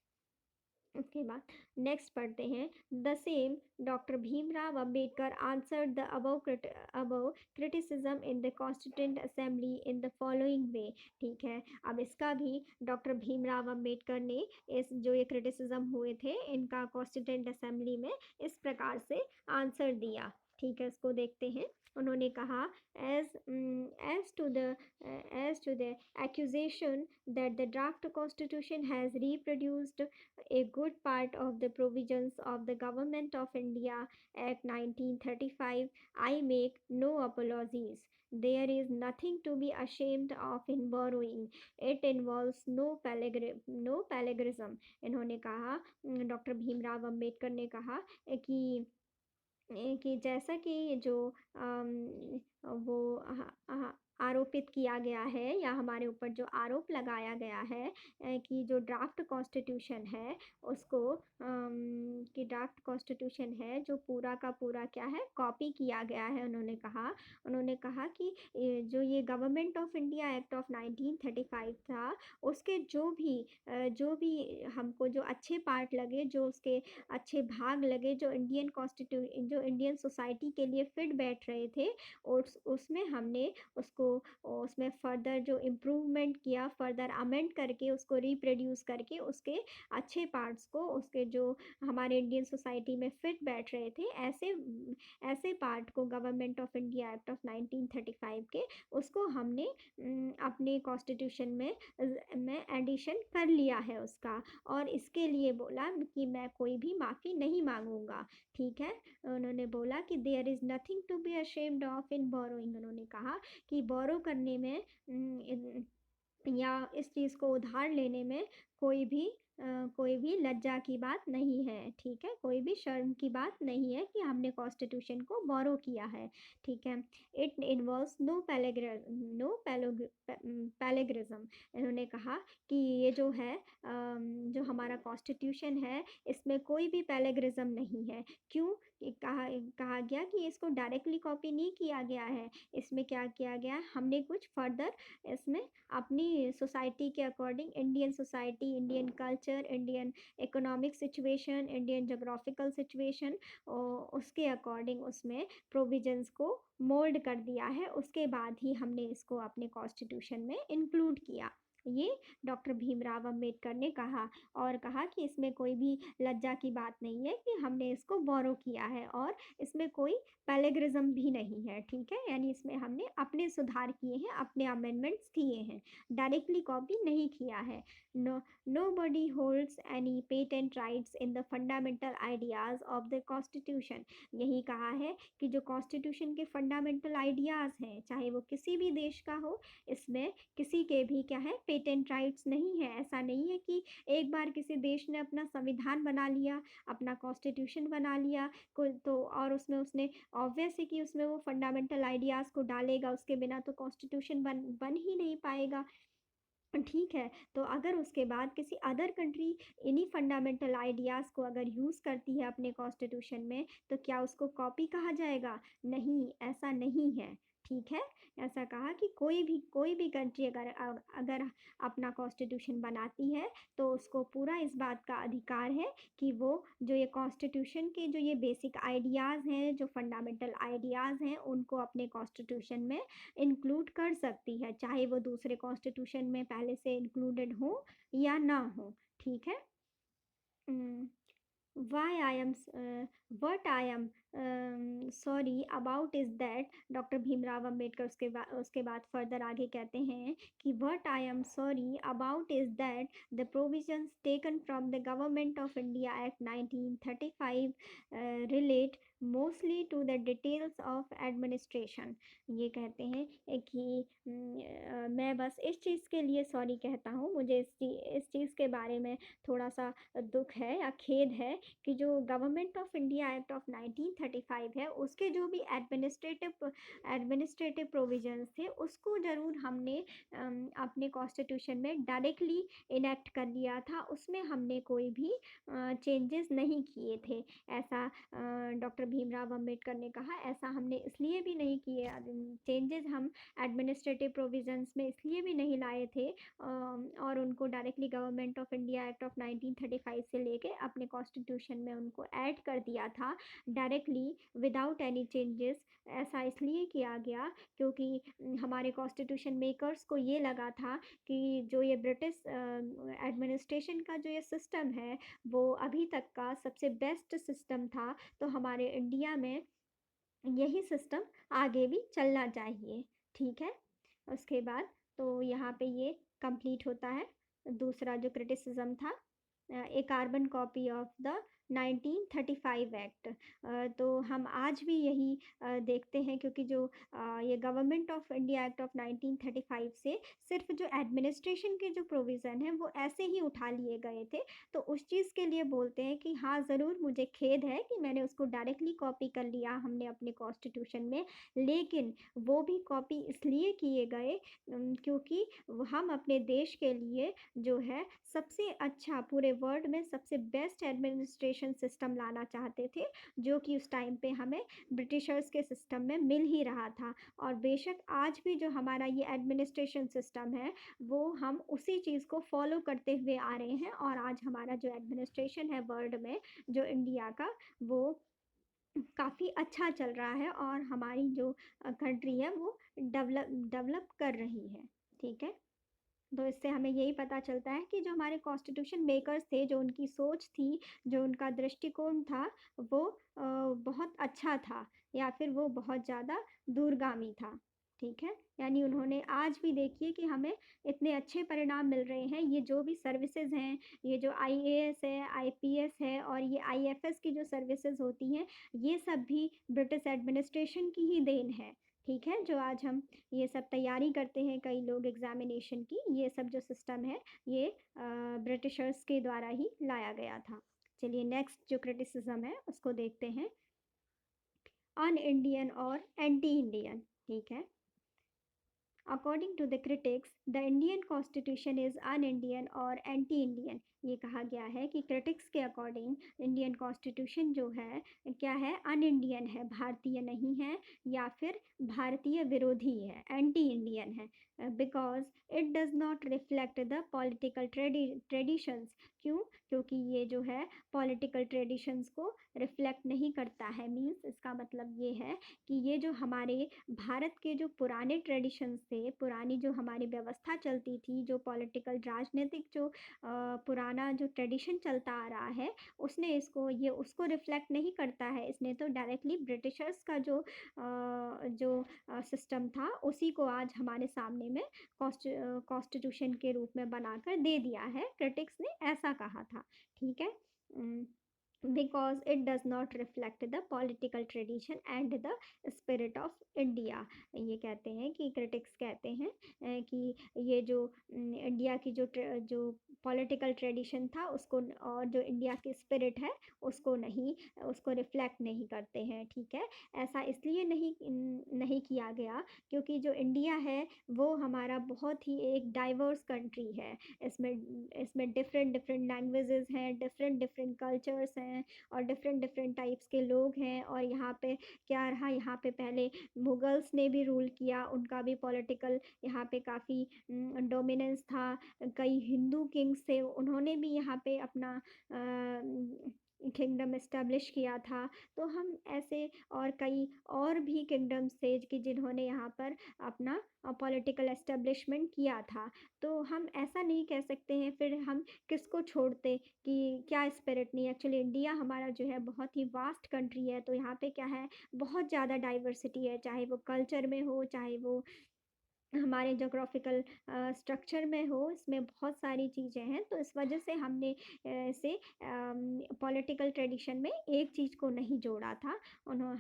उसके बाद नेक्स्ट पढ़ते हैं, the same doctor Bhimrao Ambedkar answered the above criticism in the constituent assembly in the following वे। ठीक है, अब इसका भी डॉक्टर भीमराव अंबेडकर ने इस जो ये क्रिटिसिज्म हुए थे इनका कॉन्स्टिट्यूंट असेंबली में इस प्रकार से आंसर दिया। ठीक है, इसको देखते हैं। उन्होंने कहा as to the accusation that the draft constitution has reproduced a good part of the provisions of the Government of India Act 1935, I make no apologies. There is nothing to be ashamed of in borrowing. It involves no plagiarism. इन्होंने कहा, doctor Bhimrao Ambedkar ने कहा कि कि जैसा कि जो वो आरोपित किया गया है या हमारे ऊपर जो आरोप लगाया गया है कि जो ड्राफ्ट कॉन्स्टिट्यूशन है उसको कि ड्राफ्ट कॉन्स्टिट्यूशन है जो पूरा का पूरा क्या है कॉपी किया गया है। उन्होंने कहा कि जो ये government of India act of 1935 था उसके जो भी हमको जो अच्छे पार्ट लगे, जो उसके अच्छे भाग लगे, जो इंडियन सोसाइटी के लिए फिट बैठ रहे थे, उसमें हमने उसको उसमें फर्दर जो इम्प्रूवमेंट किया, फर्दर अमेंड करके उसको रिप्रोड्यूस करके उसके अच्छे पार्ट्स को, उसके जो हमारे इंडियन सोसाइटी में फिट बैठ रहे थे, ऐसे पार्ट को government of India act of 1935 के उसको हमने अपने कॉन्स्टिट्यूशन में एडिशन कर लिया है उसका। और इसके लिए बोला कि मैं कोई भी माफ़ी नहीं मांगूंगा। ठीक है। उन्होंने बोला कि there is nothing to be ashamed of in borrowing. उन्होंने कहा कि बोरो करने में या इस चीज़ को उधार लेने में कोई भी कोई भी लज्जा की बात नहीं है। ठीक है, कोई भी शर्म की बात नहीं है कि हमने कॉन्स्टिट्यूशन को बोरो किया है। ठीक है। It involves no plagiarism. इन्होंने कहा कि ये जो है जो हमारा कॉन्स्टिट्यूशन है इसमें कोई भी पैलेग्रिज्म नहीं है। क्यों? कहा गया कि इसको डायरेक्टली कॉपी नहीं किया गया है। इसमें क्या किया गया है, हमने कुछ फर्दर इसमें अपनी सोसाइटी के according, Indian society, Indian culture, Indian economic situation, Indian geographical situation, उसके अकॉर्डिंग उसमें प्रोविजंस को मोल्ड कर दिया है। उसके बाद ही हमने इसको अपने कॉन्स्टिट्यूशन में इंक्लूड किया। ये डॉक्टर भीमराव अंबेडकर ने कहा और कहा कि इसमें कोई भी लज्जा की बात नहीं है कि हमने इसको बोरो किया है और इसमें कोई पैलेग्रिज्म भी नहीं है। ठीक है, यानी इसमें हमने अपने सुधार किए हैं, अपने अमेंडमेंट्स किए हैं, डायरेक्टली कॉपी नहीं किया है। No holds any patent rights in the fundamental ideas of the constitution. यही कहा है कि जो कॉन्स्टिट्यूशन के फंडामेंटल आइडियाज हैं, चाहे वो किसी भी देश का हो, इसमें किसी के भी क्या है पेटेंट राइट्स नहीं है। ऐसा नहीं है कि एक बार किसी देश ने अपना संविधान बना लिया, अपना कॉन्स्टिट्यूशन बना लिया, कोई तो और उसमें उसने ऑब्वियस है कि उसमें वो फंडामेंटल आइडियाज़ को डालेगा, उसके बिना तो कॉन्स्टिट्यूशन बन ही नहीं पाएगा। ठीक है, तो अगर उसके बाद किसी अदर कंट्री इन्हीं फंडामेंटल आइडियाज़ को अगर यूज़ करती है अपने कॉन्स्टिट्यूशन में, तो क्या उसको कॉपी कहा जाएगा? नहीं, ऐसा नहीं है। ठीक है? ऐसा कहा कि कोई भी कंट्री अगर अपना कॉन्स्टिट्यूशन बनाती है, तो उसको पूरा इस बात का अधिकार है कि वो जो ये कॉन्स्टिट्यूशन के जो ये बेसिक आइडियाज़ हैं, जो फंडामेंटल आइडियाज़ हैं, उनको अपने कॉन्स्टिट्यूशन में इंक्लूड कर सकती है, चाहे वो दूसरे कॉन्स्टिट्यूशन में पहले से इंक्लूडेड हो या ना हो। ठीक है। why I am what I am sorry about is that doctor Bhimrao Ambedkar उसके बाद फर्दर आगे कहते हैं कि what I am sorry about is that the provisions taken from the Government of India Act 1935 relate mostly to the details of administration। ये कहते हैं कि मैं बस इस चीज़ के लिए सॉरी कहता हूँ, मुझे इस चीज़ के बारे में थोड़ा सा दुख है या खेद है कि जो government of India act of 1935 है उसके जो भी एडमिनिस्ट्रेटिव प्रोविजंस थे उसको ज़रूर हमने अपने कॉन्स्टिट्यूशन में डायरेक्टली इनेक्ट कर लिया था, उसमें हमने कोई भी चेंजेस नहीं किए थे। ऐसा डॉक्टर भीमराव अंबेडकर ने कहा, ऐसा हमने इसलिए भी नहीं किए, चेंजेस हम एडमिनिस्ट्रेटिव प्रोविजंस में इसलिए भी नहीं लाए थे और उनको directly government of India act of 1935 से लेके अपने कॉन्स्टिट्यूशन में उनको ऐड कर दिया था डायरेक्टली विदाउट एनी चेंजेस। ऐसा इसलिए किया गया क्योंकि हमारे कॉन्स्टिट्यूशन मेकर्स को ये लगा था कि जो ये ब्रिटिश एडमिनिस्ट्रेशन का जो ये सिस्टम है वो अभी तक का सबसे बेस्ट सिस्टम था, तो हमारे इंडिया में यही सिस्टम आगे भी चलना चाहिए। ठीक है। उसके बाद तो यहाँ पे ये कंप्लीट होता है। दूसरा जो क्रिटिसिज्म था, a carbon copy of the 1935 act. तो हम आज भी यही देखते हैं, क्योंकि जो ये government of India act of 1935 से सिर्फ जो एडमिनिस्ट्रेशन के जो प्रोविज़न हैं वो ऐसे ही उठा लिए गए थे। तो उस चीज़ के लिए बोलते हैं कि हाँ, ज़रूर मुझे खेद है कि मैंने उसको डायरेक्टली कॉपी कर लिया हमने अपने कॉन्स्टिट्यूशन में, लेकिन वो भी कॉपी इसलिए किए गए क्योंकि हम अपने देश के लिए जो है सबसे अच्छा, पूरे वर्ल्ड में सबसे बेस्ट एडमिनिस्ट्रेशन सिस्टम लाना चाहते थे, जो कि उस टाइम पे हमें ब्रिटिशर्स के सिस्टम में मिल ही रहा था। और बेशक आज भी जो हमारा ये एडमिनिस्ट्रेशन सिस्टम है, वो हम उसी चीज़ को फॉलो करते हुए आ रहे हैं, और आज हमारा जो एडमिनिस्ट्रेशन है वर्ल्ड में, जो इंडिया का, वो काफ़ी अच्छा चल रहा है, और हमारी जो कंट्री है वो डेवलप डेवलप कर रही है। ठीक है? तो इससे हमें यही पता चलता है कि जो हमारे कॉन्स्टिट्यूशन मेकर्स थे, जो उनकी सोच थी, जो उनका दृष्टिकोण था, वो बहुत अच्छा था, या फिर वो बहुत ज़्यादा दूरगामी था। ठीक है? यानी उन्होंने आज भी देखिए कि हमें इतने अच्छे परिणाम मिल रहे हैं, ये जो भी सर्विसेज़ हैं, ये जो आईएएस है, आईपीएस है, और ये आईएफएस की जो सर्विसेज़ होती हैं, ये सब भी ब्रिटिश एडमिनिस्ट्रेशन की ही देन है। ठीक है? जो आज हम ये सब तैयारी करते हैं कई लोग एग्ज़ामिनेशन की, ये सब जो सिस्टम है, ये ब्रिटिशर्स के द्वारा ही लाया गया था। चलिए नेक्स्ट जो क्रिटिसिज़्म है उसको देखते हैं, अन इंडियन और एंटी इंडियन। ठीक है? According to the critics, the Indian constitution is un Indian और एंटी इंडियन। ये कहा गया है कि क्रिटिक्स के अकॉर्डिंग इंडियन कॉन्स्टिट्यूशन जो है, क्या है, अन इंडियन है, भारतीय नहीं है, या फिर भारतीय विरोधी है, एंटी इंडियन है, because it does not reflect the political traditions. क्यों? क्योंकि ये जो है पॉलिटिकल ट्रेडिशंस को रिफ्लेक्ट नहीं करता है। मीन्स इसका मतलब ये है कि ये जो हमारे भारत के जो पुराने ट्रेडिशंस थे, पुरानी जो हमारी व्यवस्था चलती थी, जो पॉलिटिकल राजनीतिक जो पुराना जो ट्रेडिशन चलता आ रहा है, उसने इसको, ये उसको रिफ्लेक्ट नहीं करता है। इसने तो डायरेक्टली ब्रिटिशर्स का जो सिस्टम था, उसी को आज हमारे सामने में कॉन्स्टिट्यूशन के रूप में बनाकर दे दिया है। क्रिटिक्स ने ऐसा कहा था। ठीक है? Because it does not reflect the political tradition and the spirit of India. ये कहते हैं कि क्रिटिक्स कहते हैं कि ये जो इंडिया की जो पॉलिटिकल ट्रेडिशन था उसको, और जो इंडिया की स्पिरिट है उसको नहीं, उसको रिफ्लेक्ट नहीं करते हैं। ठीक है? ऐसा इसलिए नहीं किया गया क्योंकि जो इंडिया है वो हमारा बहुत ही एक डाइवर्स कंट्री है। इसमें इसमें डिफरेंट डिफरेंट लैंग्वेजेस हैं, डिफरेंट डिफरेंट कल्चर्स हैं, और डिफरेंट डिफरेंट टाइप्स के लोग हैं। और यहाँ पे क्या रहा, यहाँ पे पहले मुगल्स ने भी रूल किया, उनका भी पॉलिटिकल यहाँ पे काफ़ी डोमिनेंस था। कई हिंदू किंग्स थे, उन्होंने भी यहाँ पे अपना किंगडम इस्टेब्लिश किया था। तो हम ऐसे और कई और भी किंगडम्स थे कि जिन्होंने यहाँ पर अपना पॉलिटिकल एस्टेब्लिशमेंट किया था। तो हम ऐसा नहीं कह सकते हैं, फिर हम किसको छोड़ते कि क्या स्पिरिट नहीं। एक्चुअली इंडिया हमारा जो है बहुत ही वास्ट कंट्री है, तो यहाँ पे क्या है, बहुत ज़्यादा डाइवर्सिटी है, चाहे वो कल्चर में हो, चाहे वो हमारे जोग्राफिकल स्ट्रक्चर में हो, इसमें बहुत सारी चीज़ें हैं। तो इस वजह से हमने इसे पॉलिटिकल ट्रेडिशन में एक चीज़ को नहीं जोड़ा था।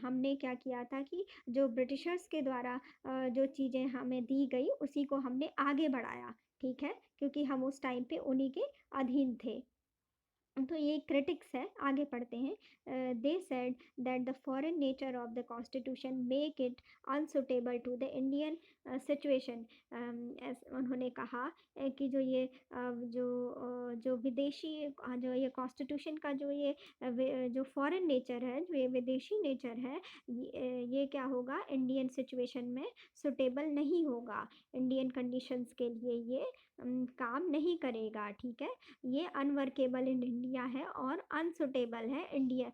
हमने क्या किया था कि जो ब्रिटिशर्स के द्वारा जो चीज़ें हमें दी गई उसी को हमने आगे बढ़ाया। ठीक है? क्योंकि हम उस टाइम पे उन्हीं के अधीन थे। तो ये क्रिटिक्स है, आगे पढ़ते हैं। They said that the foreign nature of the constitution make it unsuitable to the Indian situation. उन्होंने कहा कि जो विदेशी जो ये कॉन्स्टिट्यूशन का जो ये जो फॉरेन नेचर है, जो ये विदेशी नेचर है, ये क्या होगा, इंडियन सिचुएशन में सुटेबल नहीं होगा, इंडियन कंडीशंस के लिए ये काम नहीं करेगा। ठीक है? ये अनवर्केबल इन इंडिया है और अनसुटेबल है इंडिया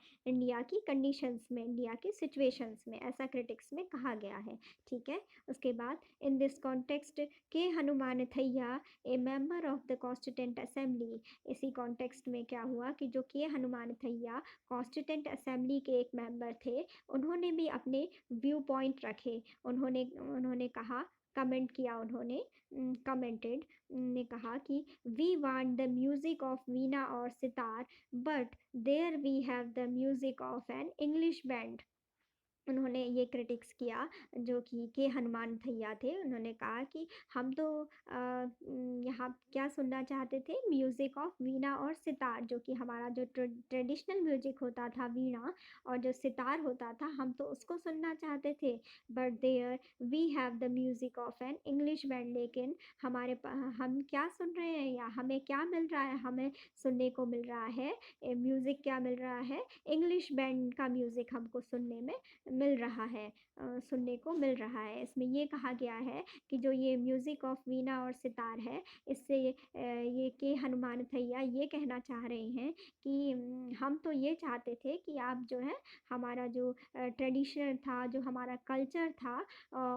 की कंडीशंस में, इंडिया की सिचुएशंस में, ऐसा क्रिटिक्स में कहा गया है। ठीक है? उसके बाद इन दिस कॉन्टेक्स्ट के हनुमान थैया ए member of the constituent assembly. इसी कॉन्टेक्स्ट में क्या हुआ कि जो के हनुमान थैया कॉन्स्टिट्यूंट असेंबली के एक मेंबर थे, उन्होंने भी अपने व्यू पॉइंट रखे। उन्होंने कहा कमेंट किया उन्होंने, कमेंटेड, ने कहा कि we want the music of veena और sitar, but there we have the music of an English band. उन्होंने ये क्रिटिक्स किया, जो कि के हनुमान भैया थे। उन्होंने कहा कि हम तो यहाँ क्या सुनना चाहते थे, म्यूज़िक ऑफ वीणा और सितार, जो कि हमारा जो ट्रेडिशनल म्यूज़िक होता था वीणा और जो सितार होता था, हम तो उसको सुनना चाहते थे। But there we have the music of an English band, लेकिन हम क्या सुन रहे हैं या हमें क्या मिल रहा है, हमें सुनने को मिल रहा है, म्यूज़िक क्या मिल रहा है, इंग्लिश बैंड का म्यूज़िक हमको सुनने में मिल रहा है, सुनने को मिल रहा है। इसमें ये कहा गया है कि जो ये म्यूज़िक ऑफ वीणा और सितार है, इससे ये के हनुमान भैया ये कहना चाह रहे हैं कि हम तो ये चाहते थे कि आप जो है हमारा जो ट्रेडिशन था, जो हमारा कल्चर था,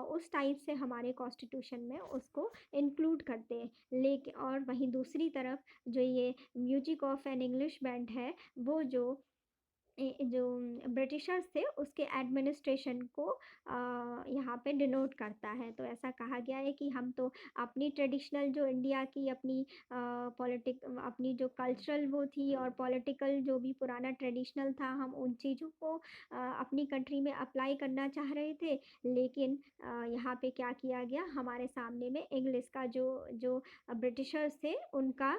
उस टाइप से हमारे कॉन्स्टिट्यूशन में उसको इंक्लूड करते। लेकिन और वहीं दूसरी तरफ जो ये music of an English band है, वो जो ब्रिटिशर्स थे उसके एडमिनिस्ट्रेशन को यहाँ पे डिनोट करता है। तो ऐसा कहा गया है कि हम तो अपनी ट्रेडिशनल जो इंडिया की अपनी अपनी जो कल्चरल वो थी और पॉलिटिकल जो भी पुराना ट्रेडिशनल था, हम उन चीज़ों को अपनी कंट्री में अप्लाई करना चाह रहे थे। लेकिन यहाँ पे क्या किया गया, हमारे सामने में इंग्लिश का जो जो ब्रिटिशर्स थे उनका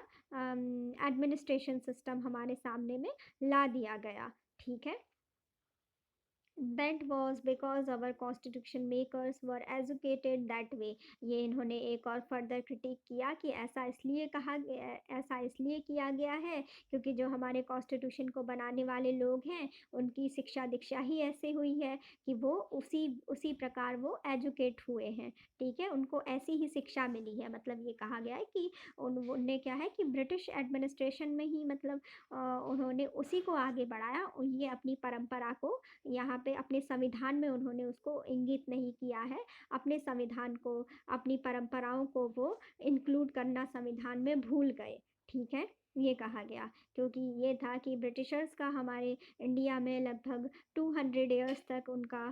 एडमिनिस्ट्रेशन सिस्टम हमारे सामने में ला दिया गया। ठीक है। That was because our constitution makers were educated that way. ये इन्होंने एक और फर्दर क्रिटिक किया कि ऐसा इसलिए किया गया है क्योंकि जो हमारे कॉन्स्टिट्यूशन को बनाने वाले लोग हैं, उनकी शिक्षा दीक्षा ही ऐसे हुई है कि वो उसी उसी प्रकार वो एजुकेट हुए हैं। ठीक है, उनको ऐसी ही शिक्षा मिली है। मतलब ये कहा गया है कि उनने क्या है कि ब्रिटिश एडमिनिस्ट्रेशन में ही मतलब उन्होंने उसी को आगे बढ़ाया। ये अपनी परंपरा को यहाँ पे अपने संविधान में उन्होंने उसको इंगित नहीं किया है। अपने संविधान को, अपनी परंपराओं को वो इंक्लूड करना संविधान में भूल गए। ठीक है, ये कहा गया क्योंकि ये था कि ब्रिटिशर्स का हमारे इंडिया में लगभग 200 ईयर्स तक उनका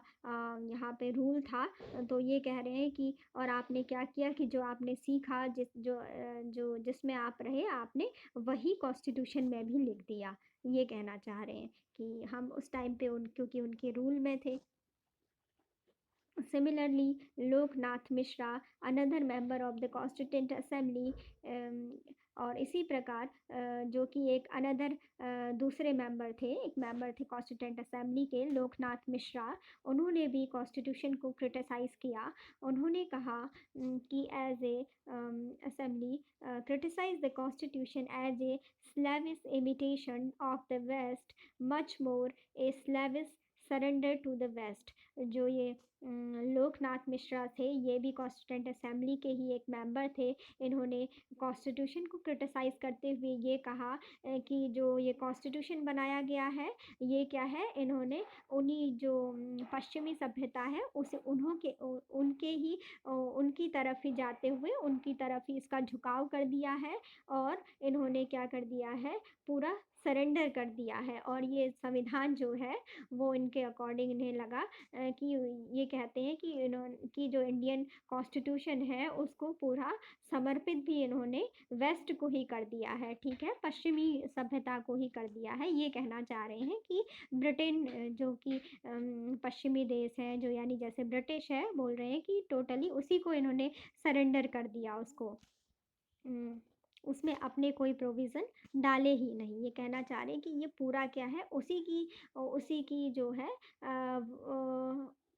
यहाँ पे रूल था। तो ये कह रहे हैं कि और आपने क्या किया कि जो आपने सीखा, जो जिसमें आप रहे, आपने वही कॉन्स्टिट्यूशन में भी लिख दिया। ये कहना चाह रहे हैं कि हम उस टाइम पे क्योंकि उनके रूल में थे। Similarly, Loknath Mishra, another member of the Constituent Assembly, और इसी प्रकार जो कि एक अनदर दूसरे मेंबर थे, एक मेंबर थे कॉन्स्टिट्यूंट असेंबली के, लोकनाथ मिश्रा। उन्होंने भी कॉन्स्टिट्यूशन को क्रिटिसाइज़ किया। उन्होंने कहा कि as a assembly criticise the constitution as a slavish imitation of the west, much more a slavish surrender to the west. जो ये लोकनाथ मिश्रा थे, ये भी कॉन्स्टिट्यूंट असेंबली के ही एक मेंबर थे। इन्होंने कॉन्स्टिट्यूशन को क्रिटिसाइज़ करते हुए ये कहा कि जो ये कॉन्स्टिट्यूशन बनाया गया है, ये क्या है, इन्होंने उन्हीं जो पश्चिमी सभ्यता है उसे उनके ही उनकी तरफ ही जाते हुए उनकी तरफ ही इसका झुकाव कर दिया है और इन्होंने क्या कर दिया है, पूरा सरेंडर कर दिया है। और ये संविधान जो है वो इनके अकॉर्डिंग इन्हें लगा कि ये कहते हैं कि जो इंडियन कॉन्स्टिट्यूशन है उसको पूरा समर्पित भी इन्होंने वेस्ट को ही कर दिया है। ठीक है, पश्चिमी सभ्यता को ही कर दिया है। ये कहना चाह रहे हैं कि ब्रिटेन जो कि पश्चिमी देश है, जो यानी जैसे ब्रिटिश है, बोल रहे हैं कि टोटली उसी को इन्होंने सरेंडर कर दिया उसको। उसमें अपने कोई प्रोविज़न डाले ही नहीं। ये कहना चाह रहे हैं कि ये पूरा क्या है, उसी की जो है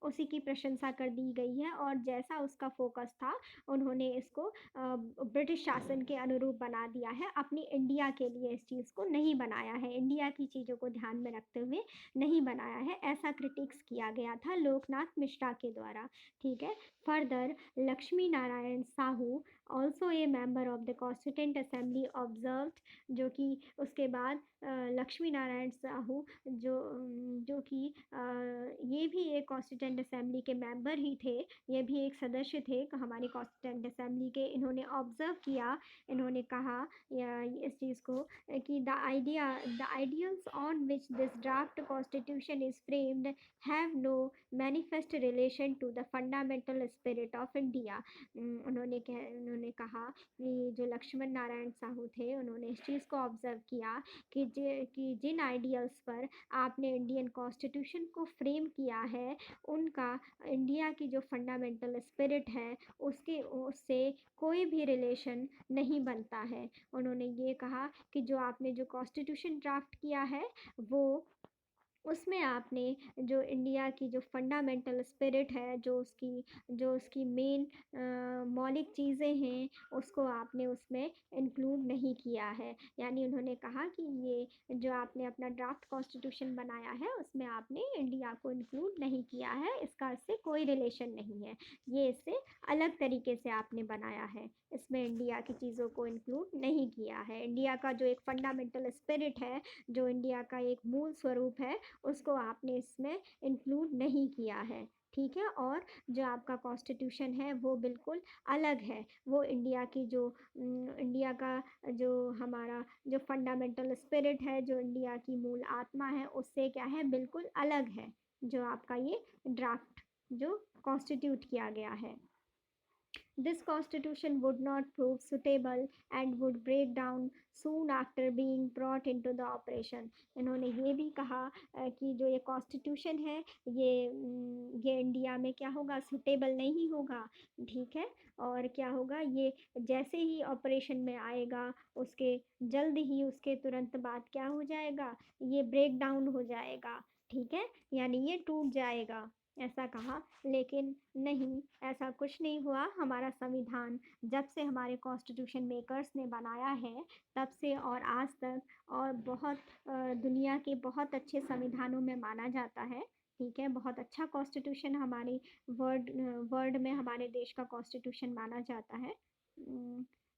उसी की प्रशंसा कर दी गई है और जैसा उसका फ़ोकस था, उन्होंने इसको ब्रिटिश शासन के अनुरूप बना दिया है। अपनी इंडिया के लिए इस चीज़ को नहीं बनाया है, इंडिया की चीज़ों को ध्यान में रखते हुए नहीं बनाया है। ऐसा क्रिटिक्स किया गया था लोकनाथ मिश्रा के द्वारा। ठीक है। Further, Lakshmi Narayan Sahu, also a member of the constituent assembly, observed, जो कि उसके बाद लक्ष्मी नारायण साहू जो कि ये भी एक कॉन्स्टिट्यूंट कॉन्स्टिट्यूएंट असेंबली के मेंबर ही थे, ये भी एक सदस्य थे हमारी कॉन्स्टिट्यूएंट असेंबली के। इन्होंने ऑब्जर्व किया, इन्होंने कहा या इस चीज़ को कि the ideals on which this draft constitution is framed have no manifest relation to the fundamental spirit of India. उन्होंने कहा कि जो लक्ष्मण नारायण साहू थे, उन्होंने इस चीज़ को ऑब्जर्व किया कि जिन आइडियल्स पर आपने इंडियन कॉन्स्टिट्यूशन को फ्रेम किया है, उनका इंडिया की जो फंडामेंटल स्पिरिट है उससे कोई भी रिलेशन नहीं बनता है। उन्होंने ये कहा कि जो आपने जो कॉन्स्टिट्यूशन ड्राफ्ट किया है, वो उसमें आपने जो इंडिया की जो फंडामेंटल स्पिरिट है, जो उसकी मेन मौलिक चीज़ें हैं, उसको आपने उसमें इंक्लूड नहीं किया है। यानी उन्होंने कहा कि ये जो आपने अपना ड्राफ्ट कॉन्स्टिट्यूशन बनाया है, उसमें आपने इंडिया को इंक्लूड नहीं किया है, इसका इससे कोई रिलेशन नहीं है। ये इससे अलग तरीके से आपने बनाया है, इसमें इंडिया की चीज़ों को इंक्लूड नहीं किया है। इंडिया का जो एक फंडामेंटल स्पिरिट है, जो इंडिया का एक मूल स्वरूप है, उसको आपने इसमें इंक्लूड नहीं किया है, ठीक है। और जो आपका कॉन्स्टिट्यूशन है वो बिल्कुल अलग है, वो इंडिया की जो इंडिया का जो हमारा जो फंडामेंटल स्पिरिट है, जो इंडिया की मूल आत्मा है, उससे क्या है, बिल्कुल अलग है, जो आपका ये ड्राफ्ट जो कॉन्स्टिट्यूट किया गया है। This constitution would not prove suitable and would break down soon after being brought into the operation। इन्होंने ये भी कहा कि जो ये कॉन्स्टिट्यूशन है, ये इंडिया में क्या होगा, सुटेबल नहीं होगा, ठीक है। और क्या होगा, ये जैसे ही ऑपरेशन में आएगा, उसके जल्द ही उसके तुरंत बाद क्या हो जाएगा, ये ब्रेक डाउन हो जाएगा, ठीक है, यानी ये टूट जाएगा, ऐसा कहा। लेकिन नहीं, ऐसा कुछ नहीं हुआ। हमारा संविधान जब से हमारे कॉन्स्टिट्यूशन मेकर्स ने बनाया है, तब से और आज तक और बहुत दुनिया के बहुत अच्छे संविधानों में माना जाता है, ठीक है। बहुत अच्छा कॉन्स्टिट्यूशन हमारी वर्ल्ड में हमारे देश का कॉन्स्टिट्यूशन माना जाता है।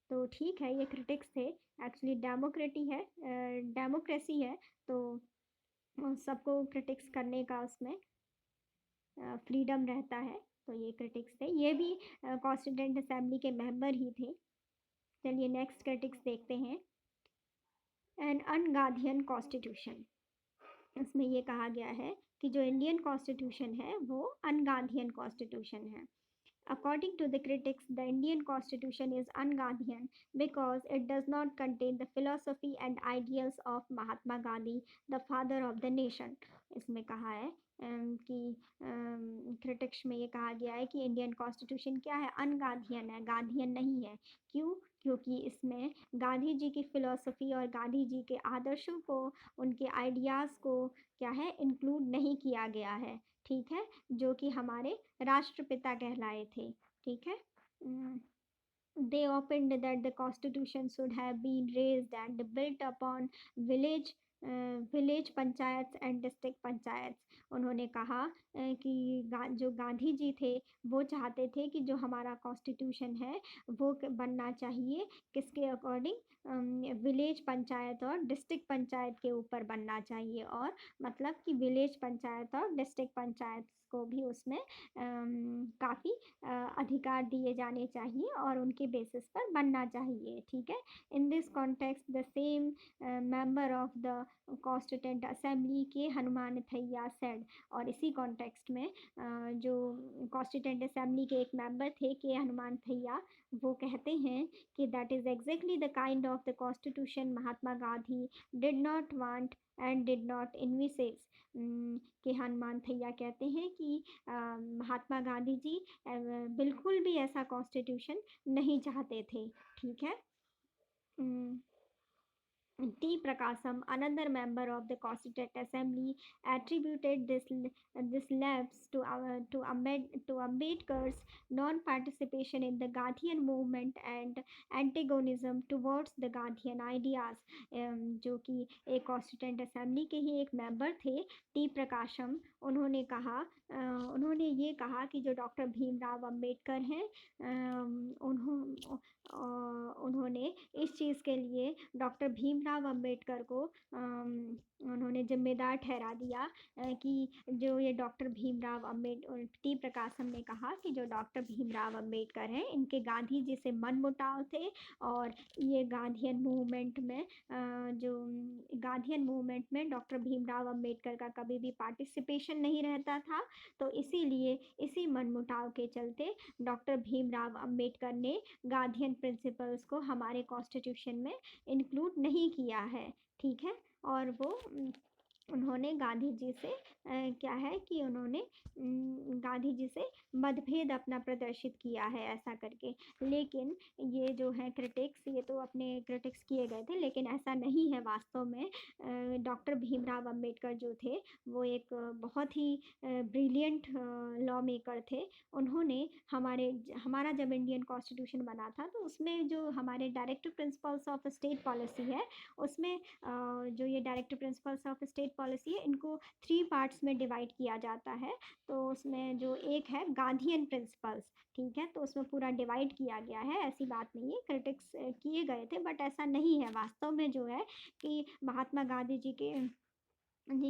तो ठीक है, ये क्रिटिक्स थे। एक्चुअली डेमोक्रेसी है, तो सबको क्रिटिक्स करने का उसमें फ्रीडम रहता है। तो ये क्रिटिक्स थे, ये भी कॉन्स्टिट्यूएंट असेंबली के मेंबर ही थे। चलिए नेक्स्ट क्रिटिक्स देखते हैं। एन अनगार्डियन कॉन्स्टिट्यूशन, इसमें ये कहा गया है कि जो इंडियन कॉन्स्टिट्यूशन है वो अनगार्डियन कॉन्स्टिट्यूशन है। According to the critics, the Indian constitution is un-Gandhian because it does not contain the philosophy and ideals of Mahatma Gandhi, the father of the nation। इसमें कहा है कि क्रिटिक्स में ये कहा गया है कि इंडियन कॉन्स्टिट्यूशन क्या है, अनगांधियन है, गांधीयन नहीं है। क्यों? क्योंकि इसमें गांधी जी की फ़िलॉसफ़ी और गांधी जी के आदर्शों को, उनके आइडियाज़ को क्या है, इंक्लूड नहीं किया गया है, ठीक है, जो कि हमारे राष्ट्रपिता कहलाए थे, ठीक है। They opined that the constitution should have been raised and built upon village village panchayat and district panchayat. उन्होंने कहा कि जो गांधी जी थे, वो चाहते थे कि जो हमारा कॉन्स्टिट्यूशन है वो बनना चाहिए किसके अकॉर्डिंग, विलेज पंचायत और डिस्ट्रिक्ट पंचायत के ऊपर बनना चाहिए। और मतलब कि विलेज पंचायत और डिस्ट्रिक्ट पंचायत को भी उसमें काफ़ी अधिकार दिए जाने चाहिए और उनके बेसिस पर बनना चाहिए, ठीक है। In this context the same member of the constituent assembly के हनुमान थैया सेड। और इसी कॉन्टेक्स्ट में जो कॉन्स्टिट्यूएंट असेंबली के एक मेंबर थे के हनुमान थैया, वो कहते हैं कि that is exactly the kind of the constitution Mahatma Gandhi did not want and did not envisage. K Hanuman थैया कहते हैं कि महात्मा गांधी जी बिल्कुल भी ऐसा कॉन्स्टिट्यूशन नहीं चाहते थे, ठीक है। T. Prakasam, another member of the Constituent Assembly, attributed this lapse to Ambedkar's non-participation in the Gandhian movement and antagonism towards the Gandhian ideas। जो कि एक कॉन्स्टिट्यूएंट असेंबली के ही एक मेंबर थे, टी प्रकाशम। उन्होंने ये कहा कि जो डॉक्टर भीमराव अंबेडकर हैं, उन्होंने इस चीज़ के लिए डॉक्टर भीमराव भीमराव अंबेडकर को उन्होंने जिम्मेदार ठहरा दिया कि जो ये डॉक्टर भीमराव अम्बेडकर, टी प्रकाशम ने कहा कि जो डॉक्टर भीमराव अंबेडकर हैं इनके गांधी जी से मनमुटाव थे, और ये गांधीयन मूवमेंट में जो गांधीयन मूवमेंट में डॉक्टर भीमराव अंबेडकर का कभी भी पार्टिसिपेशन नहीं रहता था। तो इसीलिए इसी मनमुटाव के चलते डॉक्टर भीमराव अंबेडकर ने गांधीयन प्रिंसिपल्स को हमारे कॉन्स्टिट्यूशन में इंक्लूड नहीं किया है, ठीक है। और वो उन्होंने गांधी जी से क्या है कि उन्होंने गांधी जी से मतभेद अपना प्रदर्शित किया है ऐसा करके। लेकिन ये जो है क्रिटिक्स, ये तो अपने क्रिटिक्स किए गए थे, लेकिन ऐसा नहीं है वास्तव में। डॉक्टर भीमराव अंबेडकर जो थे वो एक बहुत ही ब्रिलियंट लॉ मेकर थे। उन्होंने हमारा जब इंडियन कॉन्स्टिट्यूशन बना था तो उसमें जो हमारे directive principles of state policy है, उसमें जो ये directive principles of state policy है इनको 3 पार्ट्स में डिवाइड किया जाता है। तो उसमें जो एक है गांधीयन प्रिंसिपल्स, ठीक है, तो उसमें पूरा डिवाइड किया गया है। ऐसी बात नहीं है, क्रिटिक्स किए गए थे, बट ऐसा नहीं है वास्तव में। जो है कि महात्मा गांधी जी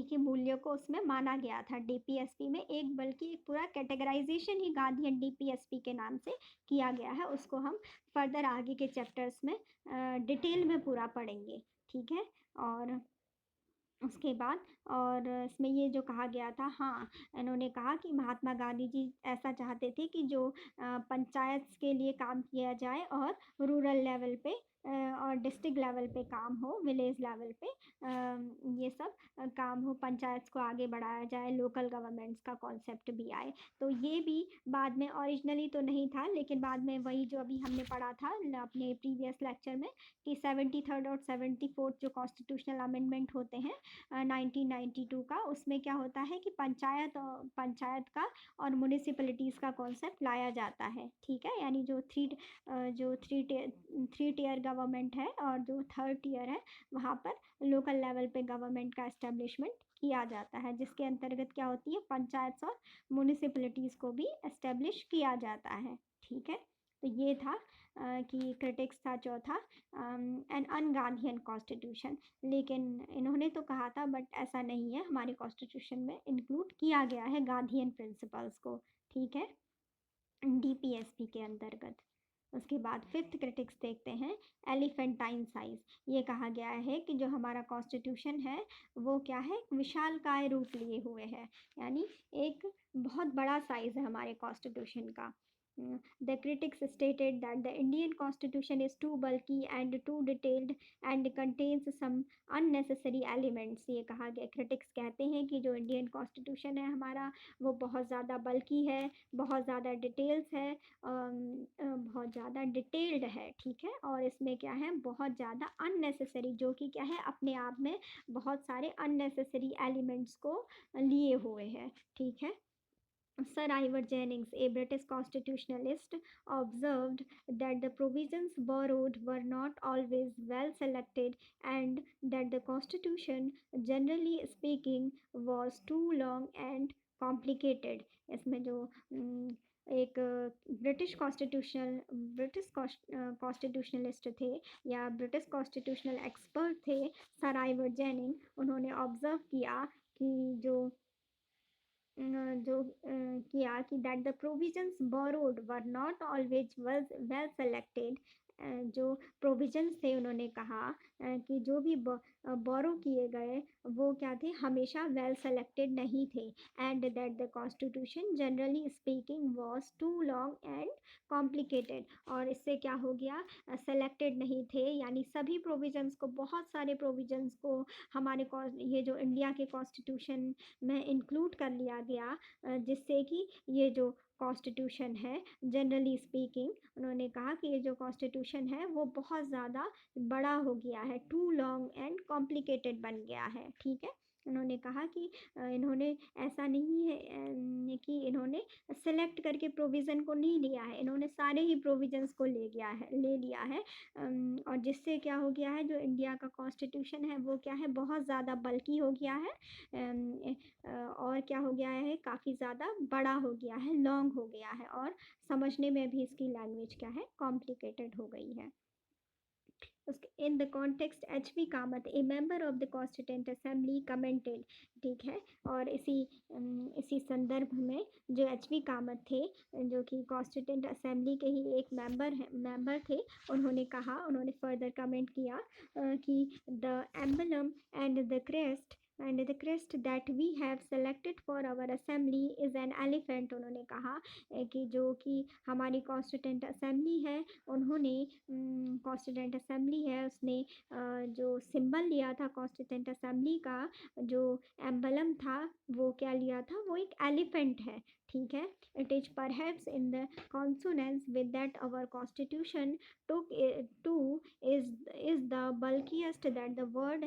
के मूल्यों को उसमें माना गया था डीपीएसपी में, एक बल्कि एक पूरा कैटेगराइजेशन ही गांधीयन डीपीएसपी के नाम से किया गया है। उसको हम फर्दर आगे के चैप्टर्स में डिटेल में पूरा पढ़ेंगे, ठीक है। और उसके बाद और इसमें ये जो कहा गया था, हाँ, इन्होंने कहा कि महात्मा गांधी जी ऐसा चाहते थे कि जो पंचायत के लिए काम किया जाए और रूरल लेवल पे और डिस्ट्रिक्ट लेवल पे काम हो, विलेज लेवल पे ये सब काम हो, पंचायत को आगे बढ़ाया जाए, लोकल गवर्नमेंट्स का कॉन्सेप्ट भी आए। तो ये भी बाद में, ओरिजिनली तो नहीं था, लेकिन बाद में वही जो अभी हमने पढ़ा था अपने प्रीवियस लेक्चर में कि 73rd और 74th जो कॉन्स्टिट्यूशनल अमेंडमेंट होते हैं 1992 का, उसमें क्या होता है कि पंचायत का और म्यूनिसिपैलिटीज़ का कॉन्सेप्ट लाया जाता है, ठीक है। यानी जो थ्री टीयर गवर्नमेंट है और जो थर्ड टीयर है, वहाँ पर लोकल लेवल पे गवर्नमेंट का एस्टेब्लिशमेंट किया जाता है, जिसके अंतर्गत क्या होती है, पंचायत और म्यूनिसिपैलिटीज़ को भी एस्टेब्लिश किया जाता है, ठीक है। तो ये था कि क्रिटिक्स था चौथा, एन अनगांधीयन कॉन्स्टिट्यूशन। लेकिन इन्होंने तो कहा था, बट ऐसा नहीं है, हमारे कॉन्स्टिट्यूशन में इंक्लूड किया गया है गांधीयन प्रिंसिपल्स को, ठीक है, डीपीएसपी के अंतर्गत। उसके बाद फिफ्थ क्रिटिक्स देखते हैं, एलिफेंटाइन साइज। ये कहा गया है कि जो हमारा कॉन्स्टिट्यूशन है वो क्या है, विशालकाय रूप लिए हुए है, यानी एक बहुत बड़ा साइज है हमारे कॉन्स्टिट्यूशन का। The critics stated that the Indian constitution is too bulky and too detailed and contains some unnecessary elements। ये कहा गया, क्रिटिक्स कहते हैं कि जो इंडियन कॉन्स्टिट्यूशन है हमारा वो बहुत ज़्यादा बल्कि है, बहुत ज़्यादा डिटेल्स है, बहुत ज़्यादा डिटेल्ड है, ठीक है। और इसमें क्या है, बहुत ज़्यादा अननेसेसरी, जो कि क्या है, अपने आप में बहुत सारे अननेसेसरी एलिमेंट्स को लिए हुए है, ठीक है। Sir Ivor Jennings, a British constitutionalist, observed that the provisions borrowed were not always well selected and that the constitution, generally speaking, was too long and complicated। इसमें जो एक ब्रिटिश कॉन्स्टिट्यूशनलिस्ट थे या ब्रिटिश कॉन्स्टिट्यूशनल एक्सपर्ट थे, sir Ivoire ginning, उन्होंने observe किया कि किया कि that the provisions borrowed were not always well selected. जो प्रोविजंस थे, उन्होंने कहा कि जो भी बोरो किए गए वो क्या थे, हमेशा वेल सेलेक्टेड नहीं थे, and that the constitution generally speaking was too long and complicated. और इससे क्या हो गया, सेलेक्टेड नहीं थे, यानी सभी प्रोविजंस को, बहुत सारे प्रोविजंस को हमारे ये जो इंडिया के कॉन्स्टिट्यूशन में इंक्लूड कर लिया गया, जिससे कि ये जो कॉन्स्टिट्यूशन है, जनरली स्पीकिंग, उन्होंने कहा कि ये जो कॉन्स्टिट्यूशन है वो बहुत ज़्यादा बड़ा हो गया है, टू लॉन्ग एंड कॉम्प्लिकेटेड बन गया है, ठीक है। उन्होंने कहा कि इन्होंने ऐसा नहीं है कि इन्होंने सेलेक्ट करके प्रोविज़न को नहीं लिया है, इन्होंने सारे ही प्रोविजंस को ले लिया है। और जिससे क्या हो गया है, जो इंडिया का कॉन्स्टिट्यूशन है वो क्या है, बहुत ज़्यादा बल्कि हो गया है, और क्या हो गया है, काफ़ी ज़्यादा बड़ा हो गया है, लॉन्ग हो गया है, और समझने में भी इसकी लैंग्वेज क्या है, कॉम्प्लिकेटेड हो गई है। उसके in the context H V. Kamath a member of the constituent assembly commented, ठीक है। और इसी संदर्भ में जो एच.वी. कामत थे, जो कि कॉन्स्टिट्यूंट असेंबली के ही एक मेंबर थे, उन्होंने फर्दर कमेंट किया कि the emblem and the crest that we have selected for our assembly is an elephant. उन्होंने कहा कि जो कि हमारी कॉन्स्टिट्यूंट असेंबली है, उन्होंने कॉन्स्टिट्यूंट असेंबली है उसने जो सिंबल लिया था कॉन्स्टिट्यूंट असेंबली का, जो एम्बलम था, वो क्या लिया था, वो एक एलिफेंट है, ठीक है। It is perhaps in the consonance with that our constitution took to is the bulkiest that the world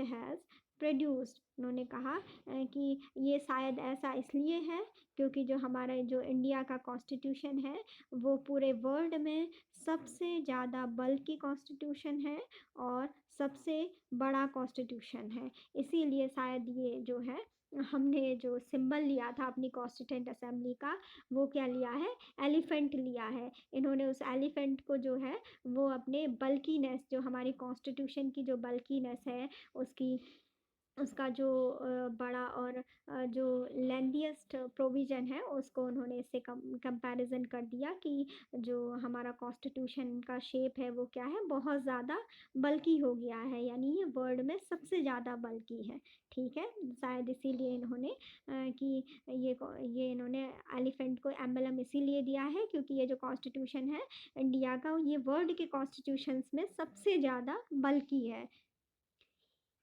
has produced। उन्होंने कहा कि ये शायद ऐसा इसलिए है क्योंकि जो हमारा जो इंडिया का कॉन्स्टिट्यूशन है वो पूरे वर्ल्ड में सबसे ज़्यादा बल्कि कॉन्स्टिट्यूशन है और सबसे बड़ा कॉन्स्टिट्यूशन है। इसीलिए शायद ये जो है, हमने जो सिंबल लिया था अपनी कॉन्स्टिट्यूंट असेंबली का, वो क्या लिया है, एलिफेंट लिया है। इन्होंने उस एलिफेंट को जो है वो अपने बल्कीनेस, जो हमारी कॉन्स्टिट्यूशन की जो बल्कीनेस है, उसकी उसका जो बड़ा और जो लेंथीएस्ट प्रोविज़न है, उसको उन्होंने इससे कंपैरिजन कर दिया कि जो हमारा कॉन्स्टिट्यूशन का शेप है वो क्या है, बहुत ज़्यादा बल्कि हो गया है, यानी ये वर्ल्ड में सबसे ज़्यादा बल्कि है, ठीक है। शायद इसीलिए इन्होंने कि ये इन्होंने एलिफेंट को एम्बलम इसीलिए दिया है क्योंकि ये जो कॉन्स्टिट्यूशन है इंडिया का, ये वर्ल्ड के कॉन्स्टिट्यूशंस में सबसे ज़्यादा बल्कि है।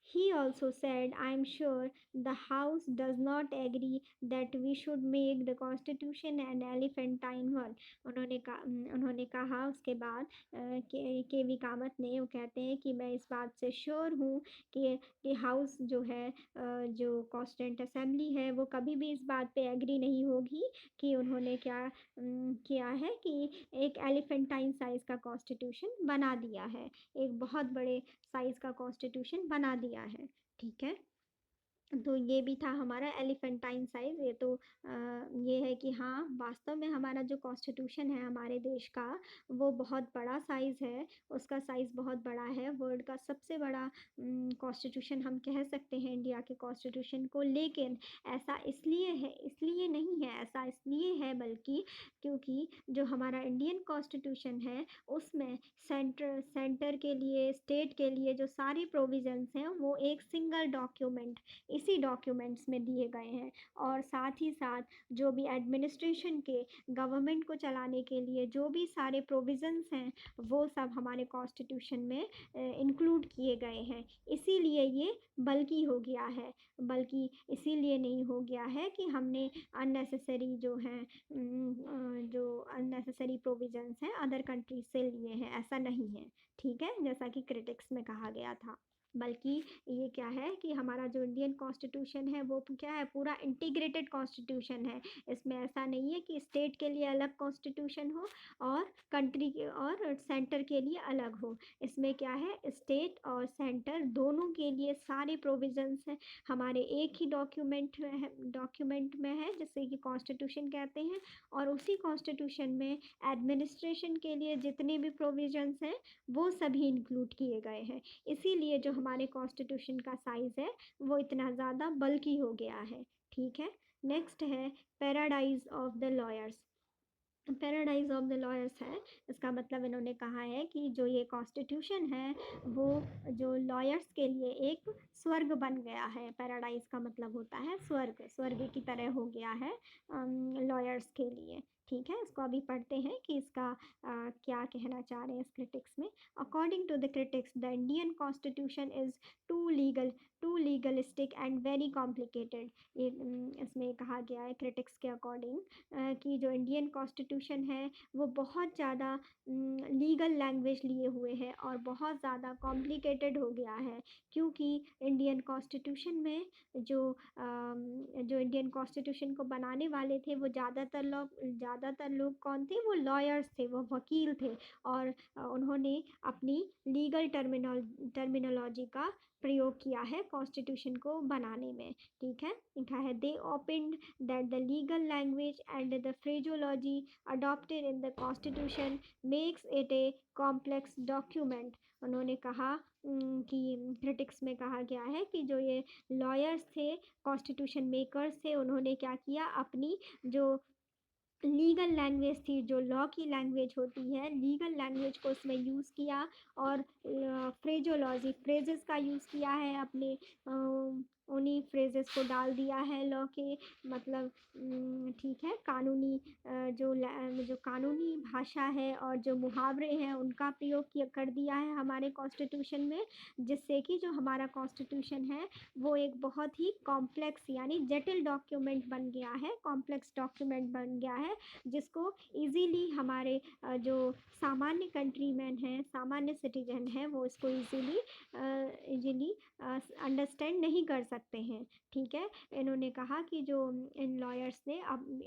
He also said, I am sure the House does not agree that we should make the Constitution an elephantine one। उन्होंने कहा उसके बाद के वी कामत ने, वो कहते हैं कि मैं इस बात से श्योर हूँ कि हाउस जो है, जो कॉन्स्टिट्यूंट असेंबली है, वो कभी भी इस बात पे एग्री नहीं होगी कि उन्होंने क्या किया है कि एक एलिफेंटाइन साइज़ का कॉन्स्टिट्यूशन बना दिया है, एक बहुत बड़े साइज़ का कॉन्स्टिट्यूशन बना दिया है, ठीक है। तो ये भी था हमारा एलिफेंटाइन साइज़। ये है कि हाँ, वास्तव में हमारा जो कॉन्स्टिट्यूशन है हमारे देश का, वो बहुत बड़ा साइज़ है, उसका साइज़ बहुत बड़ा है, वर्ल्ड का सबसे बड़ा कॉन्स्टिट्यूशन हम कह सकते हैं इंडिया के कॉन्स्टिट्यूशन को। लेकिन ऐसा इसलिए नहीं है, ऐसा इसलिए है बल्कि क्योंकि जो हमारा इंडियन कॉन्स्टिट्यूशन है, उसमें सेंटर के लिए, स्टेट के लिए जो सारे प्रोविजंस हैं, वो एक सिंगल डॉक्यूमेंट, इसी डॉक्यूमेंट्स में दिए गए हैं। और साथ ही साथ जो भी एडमिनिस्ट्रेशन के, गवर्नमेंट को चलाने के लिए जो भी सारे प्रोविजंस हैं, वो सब हमारे कॉन्स्टिट्यूशन में इंक्लूड किए गए हैं। इसीलिए ये बल्कि हो गया है, बल्कि इसीलिए नहीं हो गया है कि हमने अननेसेसरी जो अननेसेसरी प्रोविजंस हैं अदर कंट्रीज से लिए हैं, ऐसा नहीं है, ठीक है, जैसा कि क्रिटिक्स में कहा गया था। बल्कि ये क्या है कि हमारा जो इंडियन कॉन्स्टिट्यूशन है वो क्या है, पूरा इंटीग्रेटेड कॉन्स्टिट्यूशन है। इसमें ऐसा नहीं है कि स्टेट के लिए अलग कॉन्स्टिट्यूशन हो और कंट्री के और सेंटर के लिए अलग हो। इसमें क्या है, स्टेट और सेंटर दोनों के लिए सारे प्रोविजंस हैं हमारे एक ही डॉक्यूमेंट में है, जिसे कि कॉन्स्टिट्यूशन कहते हैं। और उसी कॉन्स्टिट्यूशन में एडमिनिस्ट्रेशन के लिए जितने भी प्रोविजंस हैं वो सभी इंक्लूड किए गए हैं। इसीलिए जो हमारे कॉन्स्टिट्यूशन का साइज़ है वो इतना ज़्यादा बल्कि हो गया है, ठीक है। नेक्स्ट है paradise of the lawyers. Paradise of the lawyers है, इसका मतलब इन्होंने कहा है कि जो ये कॉन्स्टिट्यूशन है वो जो लॉयर्स के लिए एक स्वर्ग बन गया है। पैराडाइज का मतलब होता है स्वर्ग, स्वर्ग की तरह हो गया है लॉयर्स के लिए, ठीक है। इसको अभी पढ़ते हैं कि इसका क्या कहना चाह रहे हैं इस क्रिटिक्स में। According to the critics the Indian constitution is too legalistic and very complicated. ये इसमें कहा गया है क्रिटिक्स के अकॉर्डिंग कि जो इंडियन कॉन्स्टिट्यूशन है वो बहुत ज़्यादा लीगल लैंग्वेज लिए हुए है और बहुत ज़्यादा कॉम्प्लिकेटेड हो गया है, क्योंकि इंडियन कॉन्स्टिट्यूशन में जो इंडियन कॉन्स्टिट्यूशन को बनाने वाले थे वो ज़्यादातर ज़्यादातर लोग कौन थे, वो लॉयर्स थे, वो वकील थे। और उन्होंने अपनी लीगल टर्मिनोलॉजी का प्रयोग किया है कॉन्स्टिट्यूशन को बनाने में। ठीक है, लिखा है they opined that the legal language and the phraseology adopted in the constitution makes it a complex document. उन्होंने कहा कि क्रिटिक्स में कहा गया है कि जो ये लॉयर्स थे, कॉन्स्टिट्यूशन मेकर्स थे, उन्होंने क्या किया, अपनी जो लीगल लैंग्वेज थी, जो लॉ की लैंग्वेज होती है, लीगल लैंग्वेज को उसमें यूज़ किया और फ्रेजोलॉजी फ्रेजेस का यूज़ किया है, अपने उन्हीं फ्रेजेस को डाल दिया है लॉ के, मतलब ठीक है, कानूनी जो कानूनी भाषा है और जो मुहावरे हैं उनका प्रयोग किया कर दिया है हमारे कॉन्स्टिट्यूशन में, जिससे कि जो हमारा कॉन्स्टिट्यूशन है वो एक बहुत ही कॉम्प्लेक्स यानी जटिल डॉक्यूमेंट बन गया है, कॉम्प्लेक्स डॉक्यूमेंट बन गया है, जिसको इजीली हमारे जो सामान्य कंट्रीमैन हैं, सामान्य सिटीजन हैं, वो इसको इजीली अंडरस्टैंड नहीं कर सकते हैं। ठीक है, इन्होंने कहा कि जो इन लॉयर्स ने अब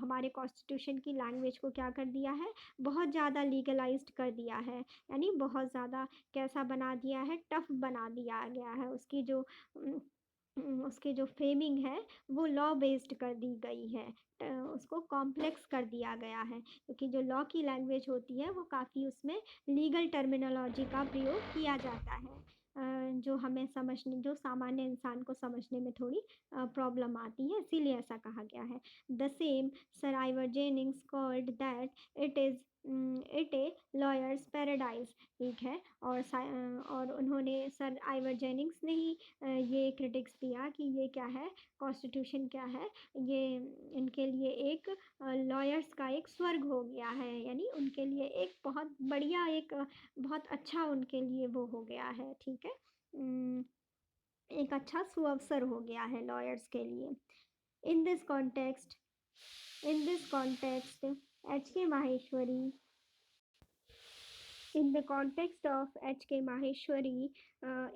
हमारे कॉन्स्टिट्यूशन की लैंग्वेज को क्या कर दिया है, बहुत ज़्यादा लीगलाइज्ड कर दिया है, यानी बहुत ज़्यादा कैसा बना दिया है, टफ बना दिया गया है। उसकी जो फ्रेमिंग है वो लॉ बेस्ड कर दी गई है, उसको कॉम्प्लेक्स कर दिया गया है, क्योंकि जो लॉ की लैंग्वेज होती है वो काफ़ी उसमें लीगल टर्मिनोलॉजी का प्रयोग किया जाता है, जो हमें समझने, जो सामान्य इंसान को समझने में थोड़ी प्रॉब्लम आती है, इसीलिए ऐसा कहा गया है। The same sir Ivor Jennings called that it A lawyers paradise. ठीक है, और उन्होंने सर आइवर जेनिंग्स ने ही ये क्रिटिक्स दिया कि ये क्या है, कॉन्स्टिट्यूशन क्या है, ये इनके लिए एक लॉयर्स का एक स्वर्ग हो गया है, यानी उनके लिए एक बहुत बढ़िया, एक बहुत अच्छा उनके लिए वो हो गया है। ठीक है, एक अच्छा सुअवसर हो गया है लॉयर्स के लिए। इन दिस कॉन्टेक्स्ट एच के Maheshwari In the context of H.K. Maheshwari,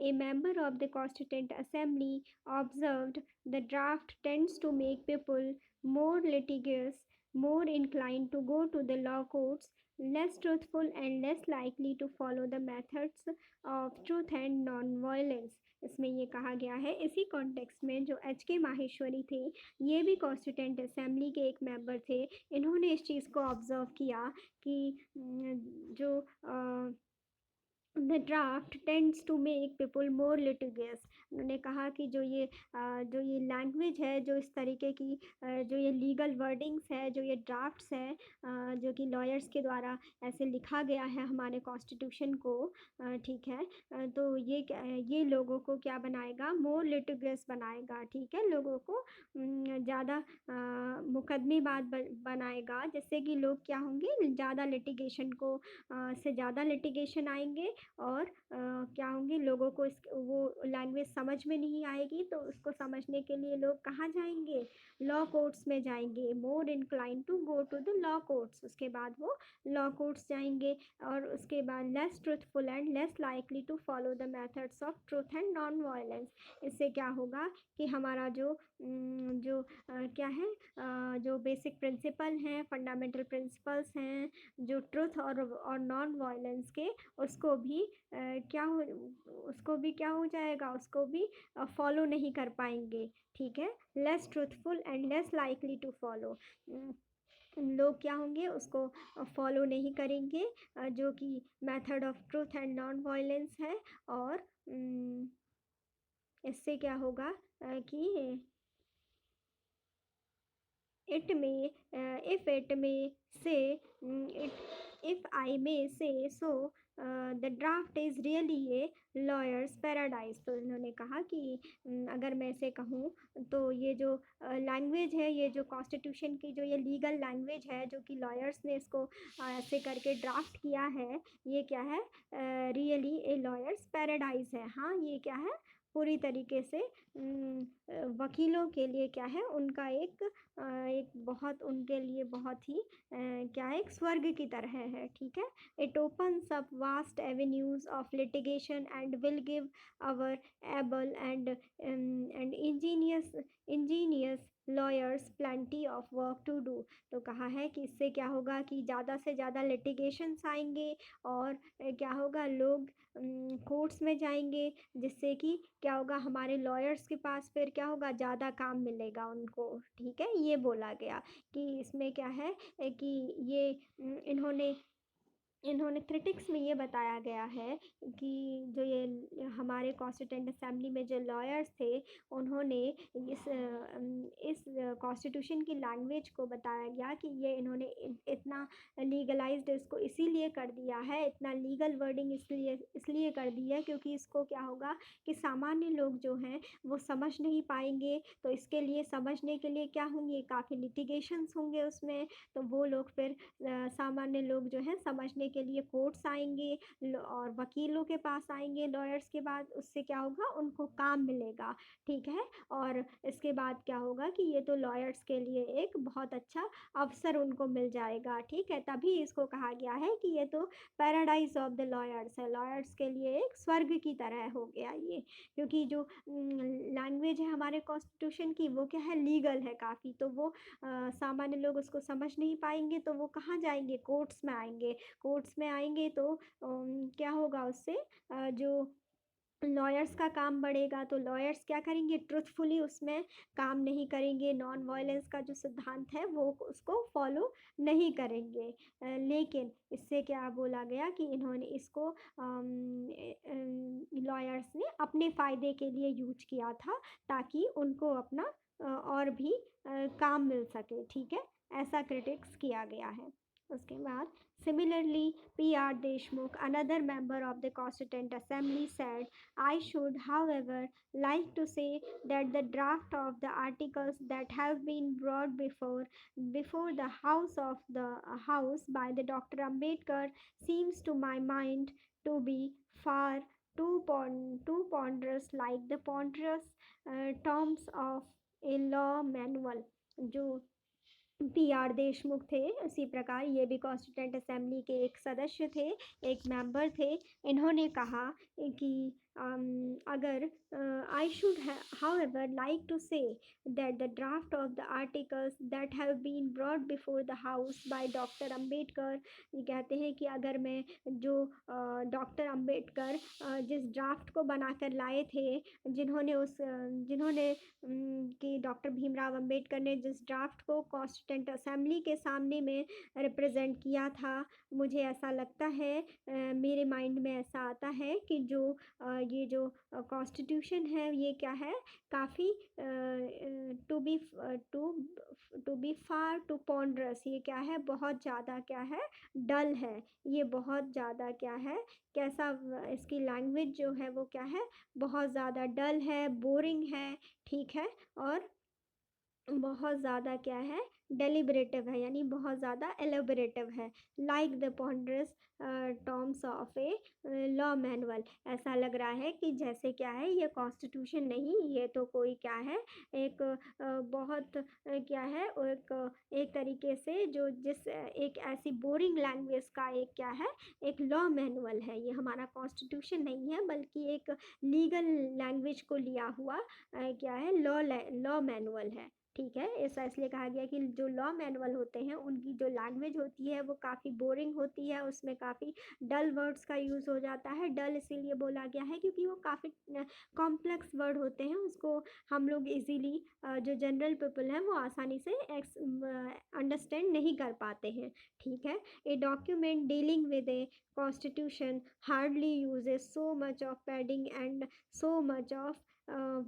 a member of the Constituent Assembly, observed the draft tends to make people more litigious, more inclined to go to the law courts, less truthful, and less likely to follow the methods of truth and non-violence. इसमें ये कहा गया है, इसी context में जो H के माहेश्वरी थे, ये भी कॉन्स्टिट्यूंट असेंबली के एक मेंबर थे, इन्होंने इस चीज़ को ऑब्जर्व किया कि जो the draft tends to make people more litigious. उन्होंने कहा कि जो ये लैंग्वेज है, जो इस तरीके की जो ये लीगल वर्डिंग्स है, जो ये ड्राफ्ट्स हैं, जो कि लॉयर्स के द्वारा ऐसे लिखा गया है हमारे कॉन्स्टिट्यूशन को, ठीक है, तो ये लोगों को क्या बनाएगा, मोर लिटिगियस बनाएगा। ठीक है, लोगों को ज़्यादा मुकदमेबाज बनाएगा, जिससे कि लोग क्या होंगे, ज़्यादा लिटिगेशन को से ज़्यादा लिटिगेशन आएंगे, और क्या होंगे, लोगों को वो लैंग्वेज समझ में नहीं आएगी, तो उसको समझने के लिए लोग कहाँ जाएंगे, लॉ कोर्ट्स में जाएंगे, more incline to go to the law courts. उसके बाद वो लॉ कोर्ट्स जाएंगे, और उसके बाद less truthful and less likely to follow the methods of truth and non violence. इससे क्या होगा कि हमारा क्या है, जो बेसिक प्रिंसिपल हैं, फंडामेंटल प्रिंसिपल्स हैं, जो ट्रुथ और नॉन वायलेंस के, उसको भी क्या हो जाएगा, उसको भी फॉलो नहीं कर पाएंगे। ठीक है, less truthful and less likely to follow, लोग क्या होंगे, उसको फॉलो नहीं करेंगे, जो कि method of truth and non violence है। और इससे क्या होगा कि it may if it may say it if I may say so, the draft is really a lawyer's paradise। तो इन्होंने कहा कि अगर मैं इसे कहूँ, तो ये जो लैंग्वेज है, ये जो कॉन्स्टिट्यूशन की जो ये लीगल लैंग्वेज है, जो कि लॉयर्स ने इसको ऐसे करके ड्राफ्ट किया है, ये क्या है, रियली ए लॉयर्स पैराडाइज है। हाँ, ये क्या है, पूरी तरीके से वकीलों के लिए क्या है उनका एक बहुत उनके लिए बहुत ही क्या है एक स्वर्ग की तरह है, ठीक है। It opens up vast avenues of litigation and will give our able and ingenious lawyers plenty of work to do. तो कहा है कि इससे क्या होगा कि ज़्यादा से ज़्यादा लिटिगेशंस आएंगे और क्या होगा लोग कोर्ट्स में जाएंगे, जिससे कि क्या होगा हमारे लॉयर्स के पास फिर क्या होगा ज़्यादा काम मिलेगा उनको, ठीक है। ये बोला गया कि इसमें क्या है कि ये इन्होंने इन्होंने क्रिटिक्स में ये बताया गया है कि जो ये हमारे कॉन्स्टिट्यूंट असेंबली में जो लॉयर्स थे उन्होंने इस कॉन्स्टिट्यूशन की लैंग्वेज को बताया गया कि ये इन्होंने इतना लीगलाइज्ड इसको इसीलिए कर दिया है, इतना लीगल वर्डिंग इसलिए इसलिए कर दी है क्योंकि इसको क्या होगा कि सामान्य लोग जो हैं वो समझ नहीं पाएंगे। तो इसके लिए समझने के लिए क्या होंगे, काफ़ी लिटिगेशंस होंगे उसमें। तो वो लोग फिर सामान्य लोग जो हैं समझने के लिए कोर्ट्स आएंगे और वकीलों के पास आएंगे लॉयर्स के बाद, उससे क्या होगा उनको काम मिलेगा, ठीक है। और इसके बाद क्या होगा कि ये तो लॉयर्स के लिए एक बहुत अच्छा अवसर उनको मिल जाएगा, ठीक है। तभी इसको कहा गया है कि ये तो पैराडाइज ऑफ द लॉयर्स है, लॉयर्स के लिए एक स्वर्ग की तरह हो गया ये, क्योंकि जो लैंग्वेज है हमारे कॉन्स्टिट्यूशन की वो क्या है लीगल है काफ़ी। तो वो सामान्य लोग उसको समझ नहीं पाएंगे तो वो कहाँ जाएंगे, कोर्ट्स में आएंगे। कोर्ट्स में आएंगे तो क्या होगा उससे जो लॉयर्स का काम बढ़ेगा। तो लॉयर्स क्या करेंगे, ट्रुथफुली उसमें काम नहीं करेंगे, नॉन वायलेंस का जो सिद्धांत है वो उसको फॉलो नहीं करेंगे। लेकिन इससे क्या बोला गया कि इन्होंने इसको लॉयर्स ने अपने फ़ायदे के लिए यूज किया था ताकि उनको अपना और भी काम मिल सके, ठीक है। ऐसा क्रिटिक्स किया गया है। उसके बाद similarly, P.R. Deshmukh, another member of the Constituent Assembly, said, I should, however, like to say that the draft of the articles that have been brought before the House by the Dr. Ambedkar seems to my mind to be far too ponderous, like the ponderous terms of a law manual. जो PR. Deshmukh थे, उसी प्रकार ये भी constituent assembly के एक सदस्य थे, एक मेंबर थे। इन्होंने कहा कि अगर I should however like to say that the draft of the articles that have been brought before the house by doctor Ambedkar, ये कहते हैं कि अगर मैं जो डॉक्टर अंबेडकर जिस ड्राफ्ट को बनाकर लाए थे, जिन्होंने कि डॉक्टर भीमराव अंबेडकर ने जिस ड्राफ्ट को कॉन्स्टिट्यूएंट असेंबली के सामने में रिप्रेजेंट किया था, मुझे ऐसा लगता है मेरे माइंड में ऐसा आता है कि ये जो कॉन्स्टिट्यूशन है ये क्या है काफ़ी टू बी फार टू पॉन्डरस, ये क्या है बहुत ज़्यादा क्या है डल है, ये बहुत ज़्यादा क्या है कैसा इसकी लैंग्वेज जो है वो क्या है बहुत ज़्यादा डल है, बोरिंग है, ठीक है। और बहुत ज़्यादा क्या है डेलिबरेटिव है, यानी बहुत ज़्यादा एलोबरेटिव है, like the ponderous terms of a law manual. ऐसा लग रहा है कि जैसे क्या है ये कॉन्स्टिट्यूशन नहीं, ये तो कोई क्या है एक बहुत क्या है एक तरीके से एक ऐसी बोरिंग लैंग्वेज का एक क्या है एक लॉ मैनुअल है। ये हमारा कॉन्स्टिट्यूशन नहीं है बल्कि एक लीगल लैंग्वेज को लिया हुआ क्या है लॉ मैनुअल है, ठीक है। ऐसा इसलिए कहा गया कि जो लॉ मैनुअल होते हैं उनकी जो लैंग्वेज होती है वो काफ़ी बोरिंग होती है, उसमें काफ़ी डल वर्ड्स का यूज़ हो जाता है। डल इसीलिए बोला गया है क्योंकि वो काफ़ी कॉम्प्लेक्स वर्ड होते हैं, उसको हम लोग इजीली जो जनरल पीपल हैं वो आसानी से अंडरस्टैंड नहीं कर पाते हैं, ठीक है। A document dealing with a constitution hardly uses so much of padding and so much of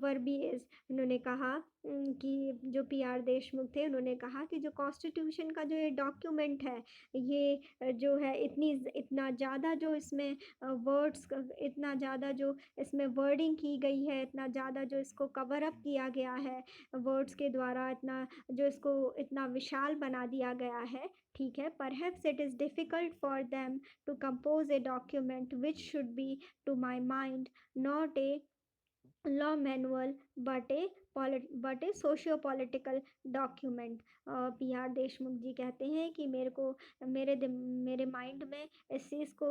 verbiage. उन्होंने कहा कि जो पी.आर. देशमुख थे उन्होंने कहा कि जो कॉन्स्टिट्यूशन का जो ये डॉक्यूमेंट है ये जो है इतना ज़्यादा जो इसमें वर्ड्स इतना ज़्यादा जो इसमें वर्डिंग की गई है, इतना ज़्यादा जो इसको कवर अप किया गया है वर्ड्स के द्वारा, इतना जो इसको इतना विशाल बना दिया गया है, ठीक है। Perhaps it is difficult for them to compose a document which should be to my mind not a law manual but a but a socio political document. P R Deshmukh ji कहते हैं कि मेरे माइंड में इस चीज़ को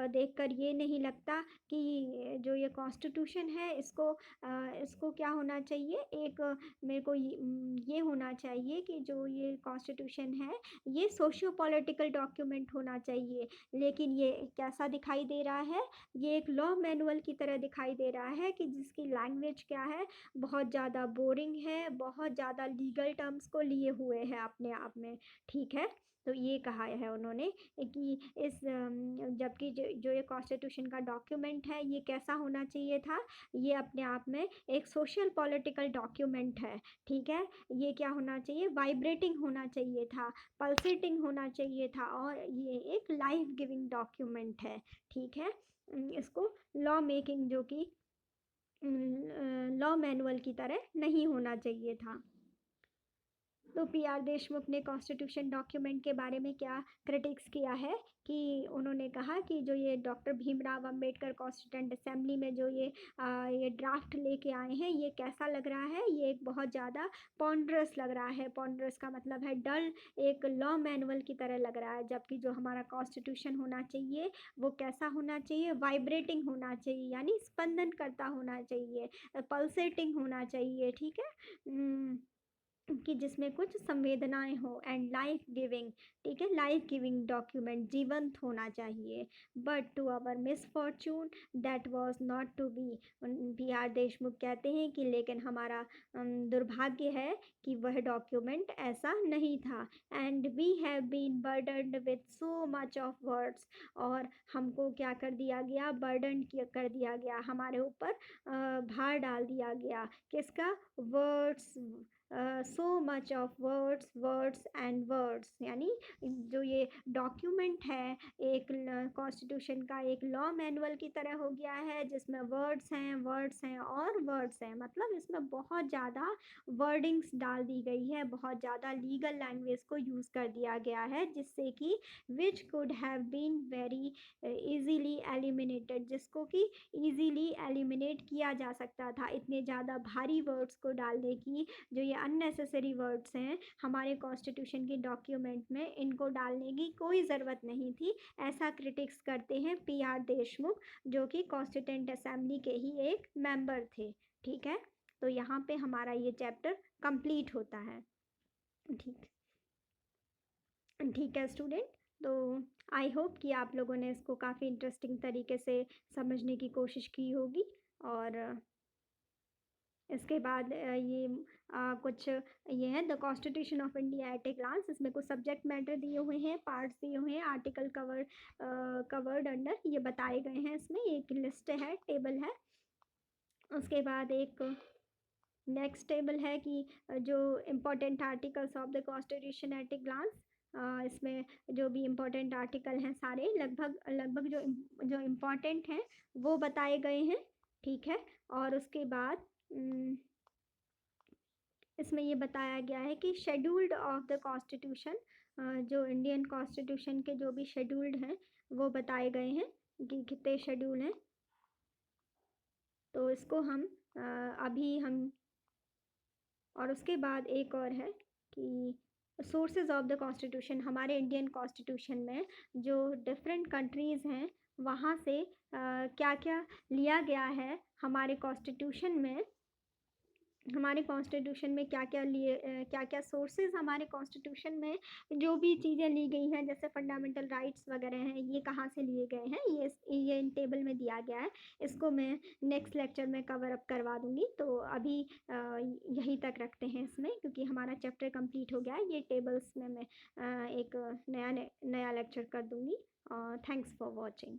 देखकर ये नहीं लगता कि जो ये कॉन्स्टिट्यूशन है इसको क्या होना चाहिए, एक मेरे को ये होना चाहिए कि जो ये कॉन्स्टिट्यूशन है ये सोशियो पॉलिटिकल डॉक्यूमेंट होना चाहिए। लेकिन ये कैसा दिखाई दे रहा है, ये एक लॉ मैनुअल की तरह दिखाई दे रहा है कि जिसकी लैंग्वेज क्या है, बहुत ज़्यादा बोरिंग है, बहुत ज़्यादा लीगल टर्म्स को लिए हुए है अपने आप में, ठीक है। तो ये कहा है उन्होंने कि जबकि जो ये कॉन्स्टिट्यूशन का डॉक्यूमेंट है ये कैसा होना चाहिए था, ये अपने आप में एक सोशल पॉलिटिकल डॉक्यूमेंट है, ठीक है। ये क्या होना चाहिए, वाइब्रेटिंग होना चाहिए था, पल्सेटिंग होना चाहिए था, और ये एक लाइफ गिविंग डॉक्यूमेंट है, ठीक है। इसको लॉ मेकिंग जो कि लॉ मैनुअल की तरह नहीं होना चाहिए था। तो पी आर देशमुख ने कॉन्स्टिट्यूशन डॉक्यूमेंट के बारे में क्या क्रिटिक्स किया है कि उन्होंने कहा कि जो ये doctor Bhimrao Ambedkar constituent assembly में जो ये ड्राफ्ट लेके आए हैं ये कैसा लग रहा है, ये एक बहुत ज़्यादा पॉन्डरस लग रहा है। पॉन्डरस का मतलब है डल, एक लॉ मैनुअल की तरह लग रहा है, जबकि जो हमारा कॉन्स्टिट्यूशन होना चाहिए वो कैसा होना चाहिए, वाइब्रेटिंग होना चाहिए, यानी स्पंदन करता होना चाहिए, पल्सेटिंग होना चाहिए, ठीक है। कि जिसमें कुछ संवेदनाएं हो, एंड लाइफ गिविंग, ठीक है, लाइफ गिविंग डॉक्यूमेंट, जीवंत होना चाहिए। But to our misfortune that was not to be. P R Deshmukh कहते हैं कि लेकिन हमारा दुर्भाग्य है कि वह डॉक्यूमेंट ऐसा नहीं था, and we have been burdened with so much of words. और हमको क्या कर दिया गया, बर्डन कर दिया गया, हमारे ऊपर भार डाल दिया गया, किसका, words, so much of words, words and words, यानी जो ये डॉक्यूमेंट है एक कॉन्स्टिट्यूशन का एक लॉ मैनुअल की तरह हो गया है, जिसमें वर्ड्स हैं और वर्ड्स हैं, मतलब इसमें बहुत ज़्यादा वर्डिंग्स डाल दी गई है, बहुत ज़्यादा लीगल लैंग्वेज को यूज़ कर दिया गया है, जिससे कि which could have been very easily eliminated, जिसको कि इजीली एलिमिनेट किया जा सकता था। इतने ज़्यादा भारी वर्ड्स को डालने की, जो ये अननेसेसरी वर्ड्स हैं हमारे कॉन्स्टिट्यूशन के डॉक्यूमेंट में, इनको डालने की कोई ज़रूरत नहीं थी, ऐसा क्रिटिक्स करते हैं पी आर देशमुख, जो कि कॉन्स्टिट्यूंट असेंबली के ही एक मेंबर थे, ठीक है। तो यहाँ पे हमारा ये चैप्टर कंप्लीट होता है, ठीक ठीक है स्टूडेंट। तो आई होप कि आप लोगों ने इसको काफ़ी इंटरेस्टिंग तरीके से समझने की कोशिश की होगी। और इसके बाद कुछ ये है the constitution of India at a glance, इसमें कुछ सब्जेक्ट मैटर दिए हुए हैं, पार्ट्स दिए हुए हैं, आर्टिकल कवर्ड अंडर ये बताए गए हैं, इसमें एक लिस्ट है, टेबल है। उसके बाद एक नेक्स्ट टेबल है कि जो important articles of the constitution at a glance, इसमें जो भी इम्पोर्टेंट आर्टिकल हैं सारे लगभग लगभग जो इम्पोर्टेंट हैं वो बताए गए हैं, ठीक है। और उसके बाद इसमें ये बताया गया है कि शेड्यूल्ड ऑफ द कॉन्स्टिट्यूशन, जो इंडियन कॉन्स्टिट्यूशन के जो भी शेड्यूल्ड हैं वो बताए गए हैं कि कितने शेड्यूल हैं। तो इसको हम अभी हम, और उसके बाद एक और है कि सोर्सेज ऑफ द कॉन्स्टिट्यूशन, हमारे इंडियन कॉन्स्टिट्यूशन में जो डिफरेंट कंट्रीज़ हैं वहाँ से क्या क्या लिया गया है हमारे कॉन्स्टिट्यूशन में, हमारे कॉन्स्टिट्यूशन में क्या क्या सोर्सेज हमारे कॉन्स्टिट्यूशन में जो भी चीज़ें ली गई हैं, जैसे फंडामेंटल राइट्स वगैरह हैं, ये कहाँ से लिए गए हैं, ये इन टेबल में दिया गया है। इसको मैं नेक्स्ट लेक्चर में कवर अप करवा दूँगी। तो अभी यहीं तक रखते हैं इसमें, क्योंकि हमारा चैप्टर कंप्लीट हो गया है। ये टेबल्स में मैं एक नया लेक्चर कर दूँगी। Thanks for watching.